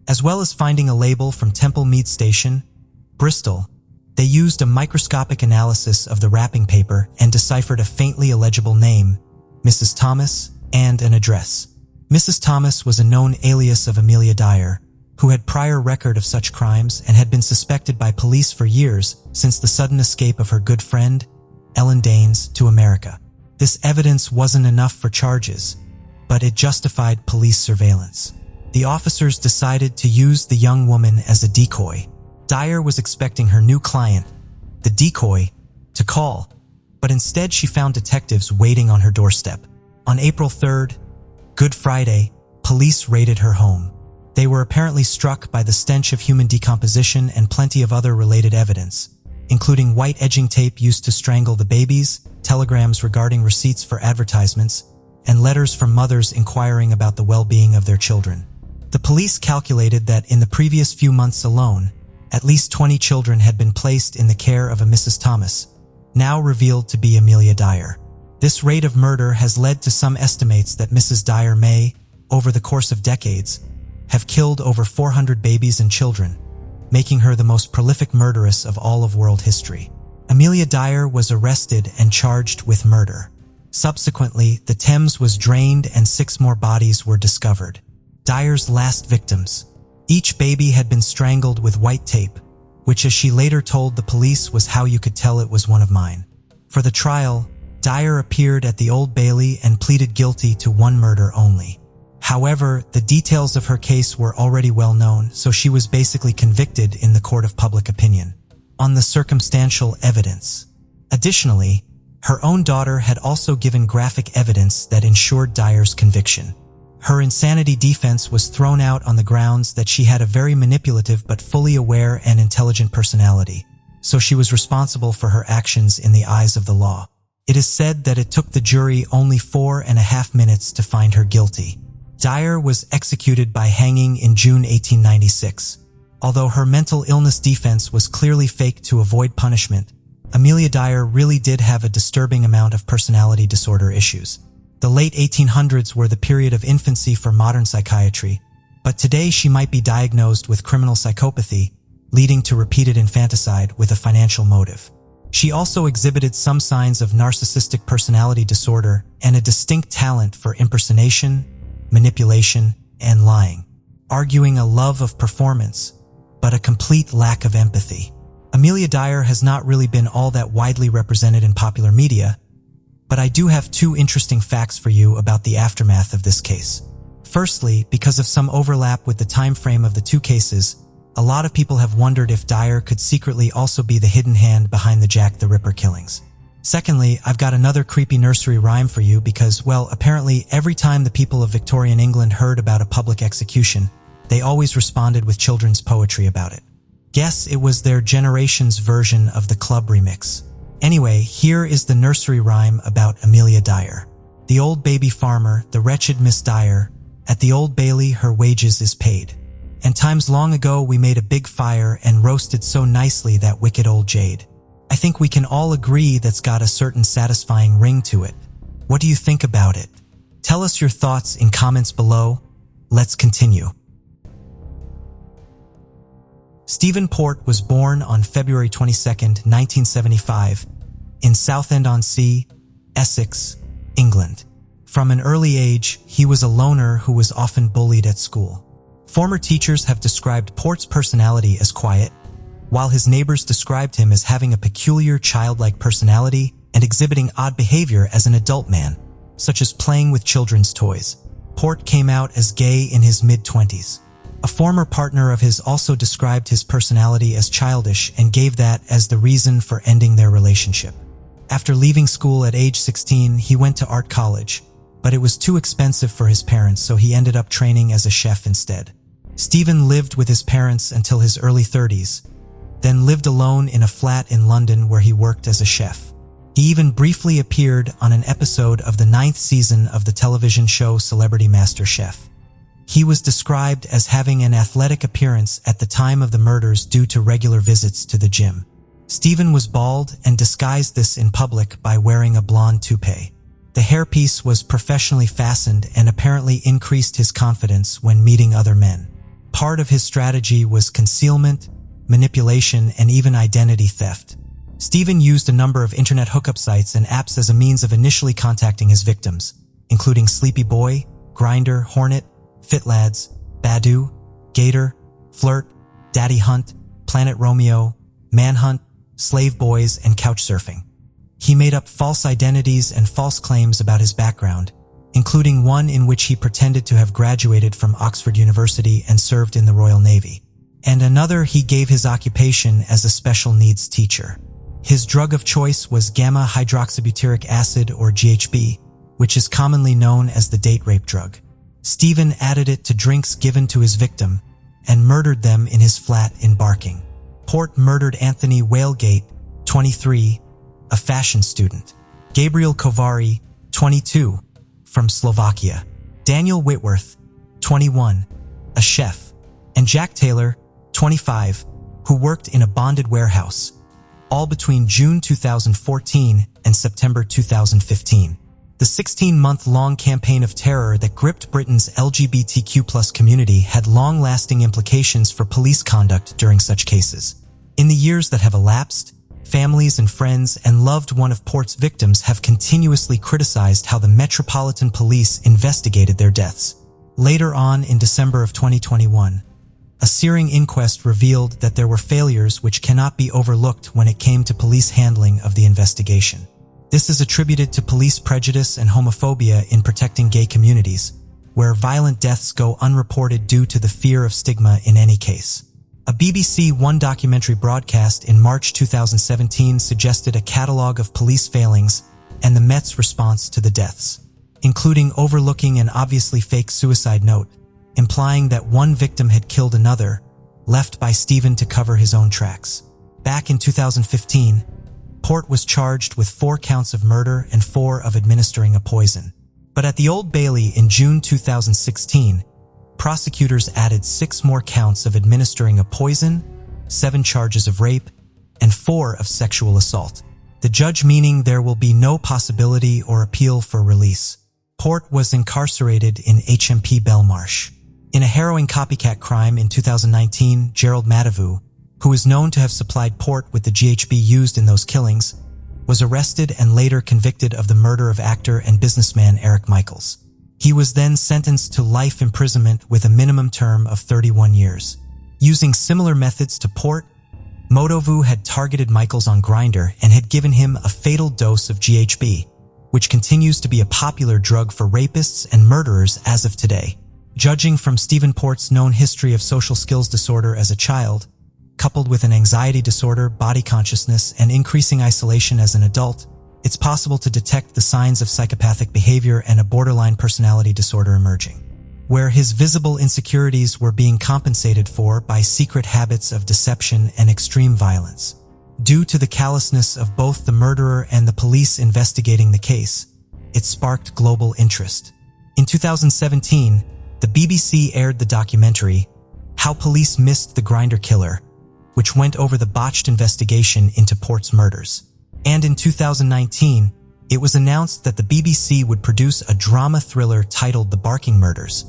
As well as finding a label from Temple Mead Station, Bristol, they used a microscopic analysis of the wrapping paper and deciphered a faintly illegible name, Mrs. Thomas, and an address. Mrs. Thomas was a known alias of Amelia Dyer, who had prior record of such crimes and had been suspected by police for years since the sudden escape of her good friend, Ellen Danes, to America. This evidence wasn't enough for charges, but it justified police surveillance. The officers decided to use the young woman as a decoy. Dyer was expecting her new client, the decoy, to call, but instead she found detectives waiting on her doorstep. On April 3rd, Good Friday, police raided her home. They were apparently struck by the stench of human decomposition and plenty of other related evidence, including white edging tape used to strangle the babies, telegrams regarding receipts for advertisements, and letters from mothers inquiring about the well-being of their children. The police calculated that in the previous few months alone, at least 20 children had been placed in the care of a Mrs. Thomas, now revealed to be Amelia Dyer. This rate of murder has led to some estimates that Mrs. Dyer may, over the course of decades, have killed over 400 babies and children, making her the most prolific murderess of all of world history. Amelia Dyer was arrested and charged with murder. Subsequently, the Thames was drained and 6 more bodies were discovered. Dyer's last victims. Each baby had been strangled with white tape, which, as she later told the police, was how you could tell it was one of mine. For the trial, Dyer appeared at the Old Bailey and pleaded guilty to 1 murder only. However, the details of her case were already well known, so she was basically convicted in the court of public opinion, on the circumstantial evidence. Additionally, her own daughter had also given graphic evidence that ensured Dyer's conviction. Her insanity defense was thrown out on the grounds that she had a very manipulative but fully aware and intelligent personality, so she was responsible for her actions in the eyes of the law. It is said that it took the jury only 4.5 minutes to find her guilty. Dyer was executed by hanging in June 1896. Although her mental illness defense was clearly fake to avoid punishment, Amelia Dyer really did have a disturbing amount of personality disorder issues. The late 1800s were the period of infancy for modern psychiatry, but today she might be diagnosed with criminal psychopathy, leading to repeated infanticide with a financial motive. She also exhibited some signs of narcissistic personality disorder and a distinct talent for impersonation, manipulation, and lying, arguing a love of performance, but a complete lack of empathy. Amelia Dyer has not really been all that widely represented in popular media, but I do have two interesting facts for you about the aftermath of this case. Firstly, because of some overlap with the time frame of the two cases, a lot of people have wondered if Dyer could secretly also be the hidden hand behind the Jack the Ripper killings. Secondly, I've got another creepy nursery rhyme for you because, well, apparently every time the people of Victorian England heard about a public execution, they always responded with children's poetry about it. Guess it was their generation's version of the club remix. Anyway, here is the nursery rhyme about Amelia Dyer. The old baby farmer, the wretched Miss Dyer, at the Old Bailey her wages is paid. And times long ago we made a big fire and roasted so nicely that wicked old jade. I think we can all agree that's got a certain satisfying ring to it. What do you think about it? Tell us your thoughts in comments below. Let's continue. Stephen Port was born on February 22, 1975, in Southend-on-Sea, Essex, England. From an early age, he was a loner who was often bullied at school. Former teachers have described Port's personality as quiet, while his neighbors described him as having a peculiar childlike personality and exhibiting odd behavior as an adult man, such as playing with children's toys. Port came out as gay in his mid-20s. A former partner of his also described his personality as childish and gave that as the reason for ending their relationship. After leaving school at age 16, he went to art college, but it was too expensive for his parents, so he ended up training as a chef instead. Stephen lived with his parents until his early 30s, then lived alone in a flat in London where he worked as a chef. He even briefly appeared on an episode of the 9th season of the television show Celebrity Master Chef. He was described as having an athletic appearance at the time of the murders due to regular visits to the gym. Stephen was bald and disguised this in public by wearing a blonde toupee. The hairpiece was professionally fastened and apparently increased his confidence when meeting other men. Part of his strategy was concealment, manipulation, and even identity theft. Stephen used a number of internet hookup sites and apps as a means of initially contacting his victims, including Sleepy Boy, Grindr, Hornet, FitLads, Badoo, Gator, Flirt, Daddy Hunt, Planet Romeo, Manhunt, Slave Boys, and Couchsurfing. He made up false identities and false claims about his background, including one in which he pretended to have graduated from Oxford University and served in the Royal Navy, and another he gave his occupation as a special needs teacher. His drug of choice was gamma-hydroxybutyric acid, or GHB, which is commonly known as the date rape drug. Stephen added it to drinks given to his victim and murdered them in his flat in Barking. Port murdered Anthony Whalegate, 23, a fashion student; Gabriel Kovari, 22, from Slovakia; Daniel Whitworth, 21, a chef; and Jack Taylor, 25, who worked in a bonded warehouse, all between June 2014 and September 2015. The 16-month-long campaign of terror that gripped Britain's LGBTQ+ community had long-lasting implications for police conduct during such cases. In the years that have elapsed, families and friends and loved one of Port's victims have continuously criticized how the Metropolitan Police investigated their deaths. Later on in December of 2021, a searing inquest revealed that there were failures which cannot be overlooked when it came to police handling of the investigation. This is attributed to police prejudice and homophobia in protecting gay communities, where violent deaths go unreported due to the fear of stigma in any case. A BBC One documentary broadcast in March 2017 suggested a catalogue of police failings and the Met's response to the deaths. including overlooking an obviously fake suicide note, implying that one victim had killed another, left by Stephen to cover his own tracks. Back in 2015, Port was charged with 4 counts of murder and 4 of administering a poison. But at the Old Bailey in June 2016, prosecutors added 6 more counts of administering a poison, 7 charges of rape, and 4 of sexual assault. The judge meaning there will be no possibility or appeal for release. Port was incarcerated in HMP Belmarsh. In a harrowing copycat crime in 2019, Gerald Matavu, who is known to have supplied Port with the GHB used in those killings, was arrested and later convicted of the murder of actor and businessman Eric Michaels. He was then sentenced to life imprisonment with a minimum term of 31 years. Using similar methods to Port, Motovu had targeted Michaels on Grindr and had given him a fatal dose of GHB, which continues to be a popular drug for rapists and murderers as of today. Judging from Stephen Port's known history of social skills disorder as a child, coupled with an anxiety disorder, body consciousness, and increasing isolation as an adult, it's possible to detect the signs of psychopathic behavior and a borderline personality disorder emerging, where his visible insecurities were being compensated for by secret habits of deception and extreme violence. Due to the callousness of both the murderer and the police investigating the case, it sparked global interest. In 2017, the BBC aired the documentary, How Police Missed the Grindr Killer, which went over the botched investigation into Port's murders. And in 2019, it was announced that the BBC would produce a drama thriller titled The Barking Murders,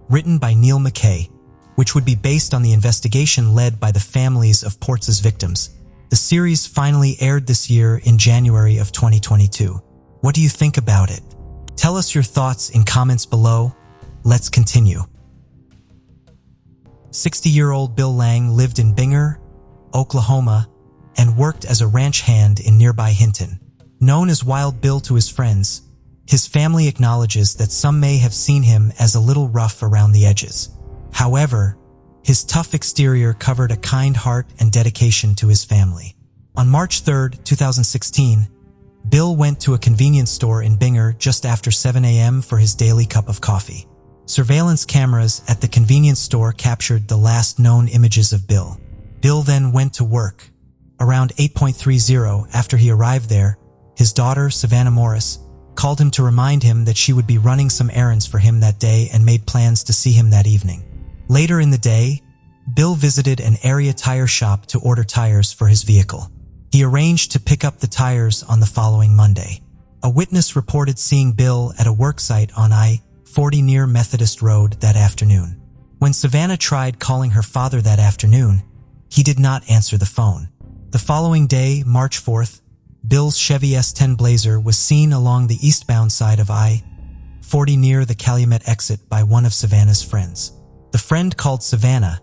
written by Neil McKay, which would be based on the investigation led by the families of Port's victims. The series finally aired this year in January of 2022. What do you think about it? Tell us your thoughts in comments below. Let's continue. 60-year-old Bill Lang lived in Binger, Oklahoma, and worked as a ranch hand in nearby Hinton. Known as Wild Bill to his friends, his family acknowledges that some may have seen him as a little rough around the edges. However, his tough exterior covered a kind heart and dedication to his family. On March 3, 2016, Bill went to a convenience store in Binger just after 7 a.m. for his daily cup of coffee. Surveillance cameras at the convenience store captured the last known images of Bill. Bill then went to work. Around 8:30 after he arrived there, his daughter, Savannah Morris, called him to remind him that she would be running some errands for him that day and made plans to see him that evening. Later in the day, Bill visited an area tire shop to order tires for his vehicle. He arranged to pick up the tires on the following Monday. A witness reported seeing Bill at a worksite on I-40 near Methodist Road that afternoon. When Savannah tried calling her father that afternoon, he did not answer the phone. The following day, March 4th, Bill's Chevy S10 Blazer was seen along the eastbound side of I-40 near the Calumet exit by one of Savannah's friends. The friend called Savannah,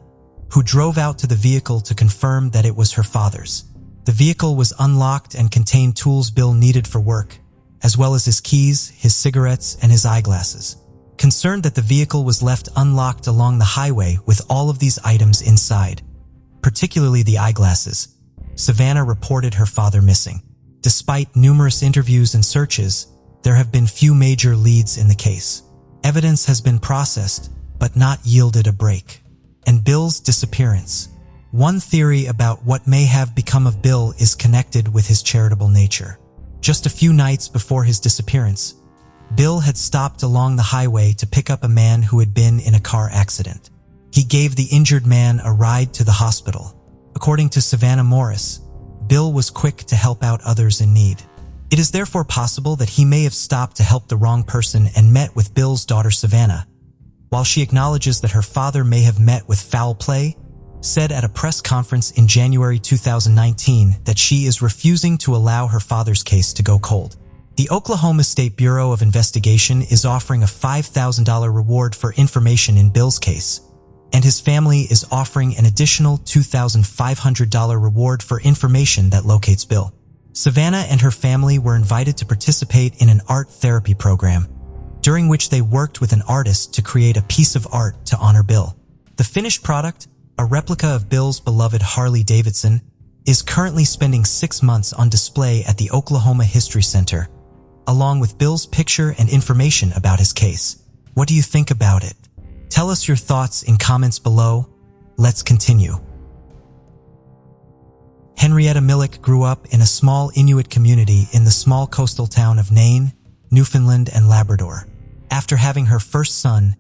who drove out to the vehicle to confirm that it was her father's. The vehicle was unlocked and contained tools Bill needed for work, as well as his keys, his cigarettes, and his eyeglasses. Concerned that the vehicle was left unlocked along the highway with all of these items inside, particularly the eyeglasses, Savannah reported her father missing. Despite numerous interviews and searches, there have been few major leads in the case. Evidence has been processed, but not yielded a break. And Bill's disappearance. One theory about what may have become of Bill is connected with his charitable nature. Just a few nights before his disappearance, Bill had stopped along the highway to pick up a man who had been in a car accident. He gave the injured man a ride to the hospital. According to Savannah Morris, Bill was quick to help out others in need. It is therefore possible that he may have stopped to help the wrong person and met with Bill's daughter Savannah. While she acknowledges that her father may have met with foul play, said at a press conference in January 2019 that she is refusing to allow her father's case to go cold. The Oklahoma State Bureau of Investigation is offering a $5,000 reward for information in Bill's case, and his family is offering an additional $2,500 reward for information that locates Bill. Savannah and her family were invited to participate in an art therapy program, during which they worked with an artist to create a piece of art to honor Bill. The finished product, a replica of Bill's beloved Harley Davidson, is currently spending 6 months on display at the Oklahoma History Center, along with Bill's picture and information about his case. What do you think about it? Tell us your thoughts in comments below. Let's continue. Henrietta Milik grew up in a small Inuit community in the small coastal town of Nain, Newfoundland and Labrador. After having her first son,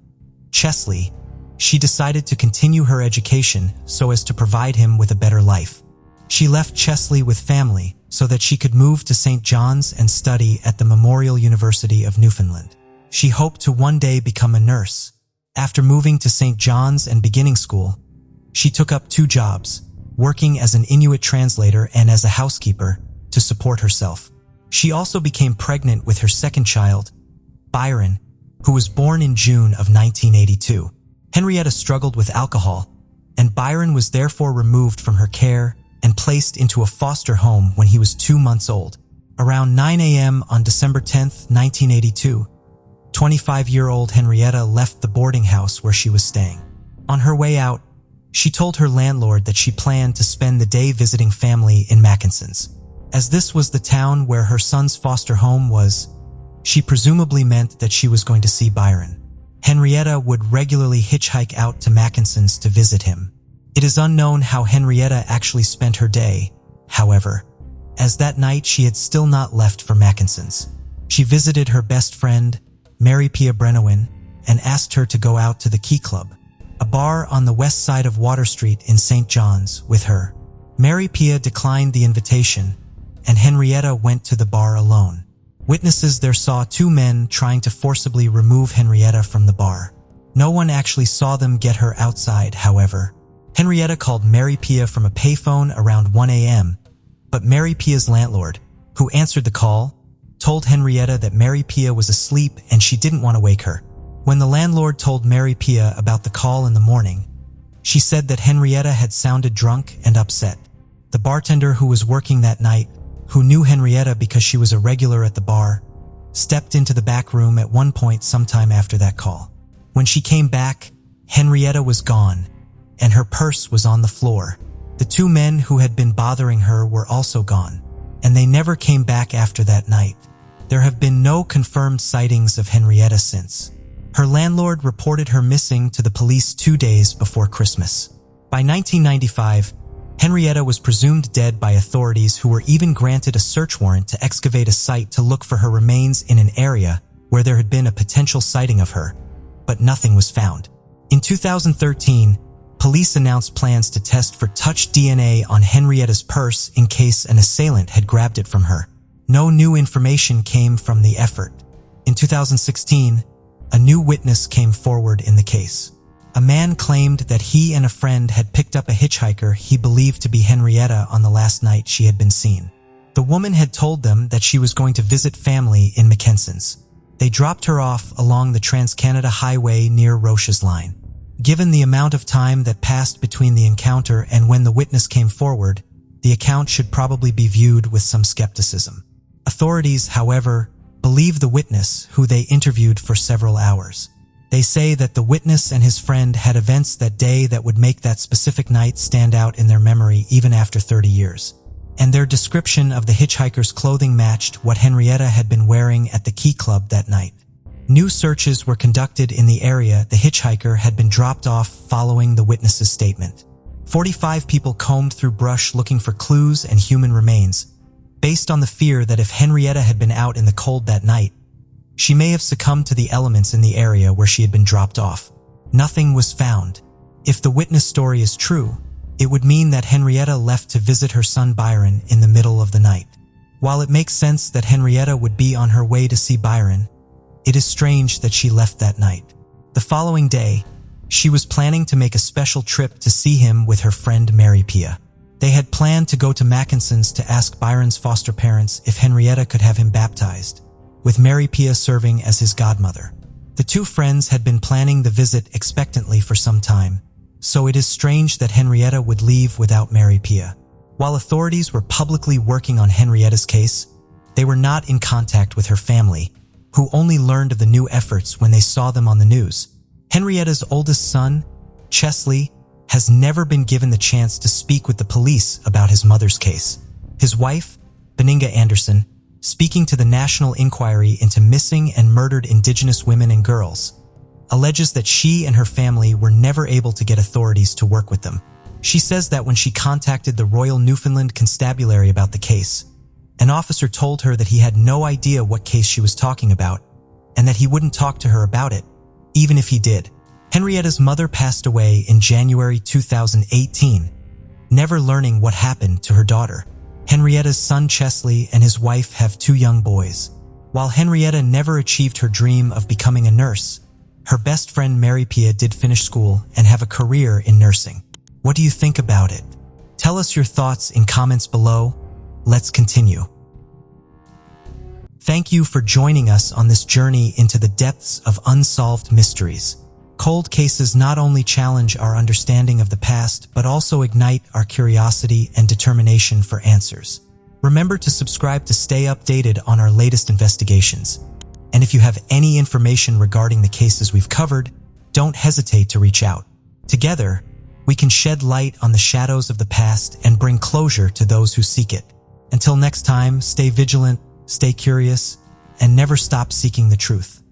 Chesley, she decided to continue her education so as to provide him with a better life. She left Chesley with family so that she could move to St. John's and study at the Memorial University of Newfoundland. She hoped to one day become a nurse. After moving to St. John's and beginning school, she took up 2 jobs, working as an Inuit translator and as a housekeeper, to support herself. She also became pregnant with her second child, Byron, who was born in June of 1982. Henrietta struggled with alcohol, and Byron was therefore removed from her care and placed into a foster home when he was 2 months old. Around 9 a.m. on December 10, 1982, 25-year-old Henrietta left the boarding house where she was staying. On her way out, she told her landlord that she planned to spend the day visiting family in Mackenson's. As this was the town where her son's foster home was, she presumably meant that she was going to see Byron. Henrietta would regularly hitchhike out to Mackenson's to visit him. It is unknown how Henrietta actually spent her day, however, as that night she had still not left for Mackenson's. She visited her best friend, Mary Pia Brenowin, and asked her to go out to the Key Club, a bar on the west side of Water Street in St. John's, with her. Mary Pia declined the invitation, and Henrietta went to the bar alone. Witnesses there saw 2 men trying to forcibly remove Henrietta from the bar. No one actually saw them get her outside, however. Henrietta called Mary Pia from a payphone around 1 a.m., but Mary Pia's landlord, who answered the call, told Henrietta that Mary Pia was asleep and she didn't want to wake her. When the landlord told Mary Pia about the call in the morning, she said that Henrietta had sounded drunk and upset. The bartender who was working that night, who knew Henrietta because she was a regular at the bar, stepped into the back room at one point sometime after that call. When she came back, Henrietta was gone, and her purse was on the floor. The 2 men who had been bothering her were also gone, and they never came back after that night. There have been no confirmed sightings of Henrietta since. Her landlord reported her missing to the police 2 days before Christmas. By 1995, Henrietta was presumed dead by authorities who were even granted a search warrant to excavate a site to look for her remains in an area where there had been a potential sighting of her, but nothing was found. In 2013, police announced plans to test for touch DNA on Henrietta's purse in case an assailant had grabbed it from her. No new information came from the effort. In 2016, a new witness came forward in the case. A man claimed that he and a friend had picked up a hitchhiker he believed to be Henrietta on the last night she had been seen. The woman had told them that she was going to visit family in Mackenson's. They dropped her off along the Trans-Canada Highway near Roche's Line. Given the amount of time that passed between the encounter and when the witness came forward, the account should probably be viewed with some skepticism. Authorities, however, believe the witness, who they interviewed for several hours. They say that the witness and his friend had events that day that would make that specific night stand out in their memory even after 30 years. And their description of the hitchhiker's clothing matched what Henrietta had been wearing at the Key Club that night. New searches were conducted in the area the hitchhiker had been dropped off following the witness's statement. 45 people combed through brush looking for clues and human remains, based on the fear that if Henrietta had been out in the cold that night, she may have succumbed to the elements in the area where she had been dropped off. Nothing was found. If the witness story is true, it would mean that Henrietta left to visit her son Byron in the middle of the night. While it makes sense that Henrietta would be on her way to see Byron, it is strange that she left that night. The following day, she was planning to make a special trip to see him with her friend Mary Pia. They had planned to go to Mackenson's to ask Byron's foster parents if Henrietta could have him baptized, with Mary Pia serving as his godmother. The 2 friends had been planning the visit expectantly for some time, so it is strange that Henrietta would leave without Mary Pia. While authorities were publicly working on Henrietta's case, they were not in contact with her family, who only learned of the new efforts when they saw them on the news. Henrietta's oldest son, Chesley, has never been given the chance to speak with the police about his mother's case. His wife, Beninga Anderson, speaking to the National Inquiry into Missing and Murdered Indigenous Women and Girls, alleges that she and her family were never able to get authorities to work with them. She says that when she contacted the Royal Newfoundland Constabulary about the case, an officer told her that he had no idea what case she was talking about and that he wouldn't talk to her about it, even if he did. Henrietta's mother passed away in January 2018, never learning what happened to her daughter. Henrietta's son Chesley and his wife have 2 young boys. While Henrietta never achieved her dream of becoming a nurse, her best friend Mary Pia did finish school and have a career in nursing. What do you think about it? Tell us your thoughts in comments below. Let's continue. Thank you for joining us on this journey into the depths of unsolved mysteries. Cold cases not only challenge our understanding of the past, but also ignite our curiosity and determination for answers. Remember to subscribe to stay updated on our latest investigations. And if you have any information regarding the cases we've covered, don't hesitate to reach out. Together, we can shed light on the shadows of the past and bring closure to those who seek it. Until next time, stay vigilant, stay curious, and never stop seeking the truth.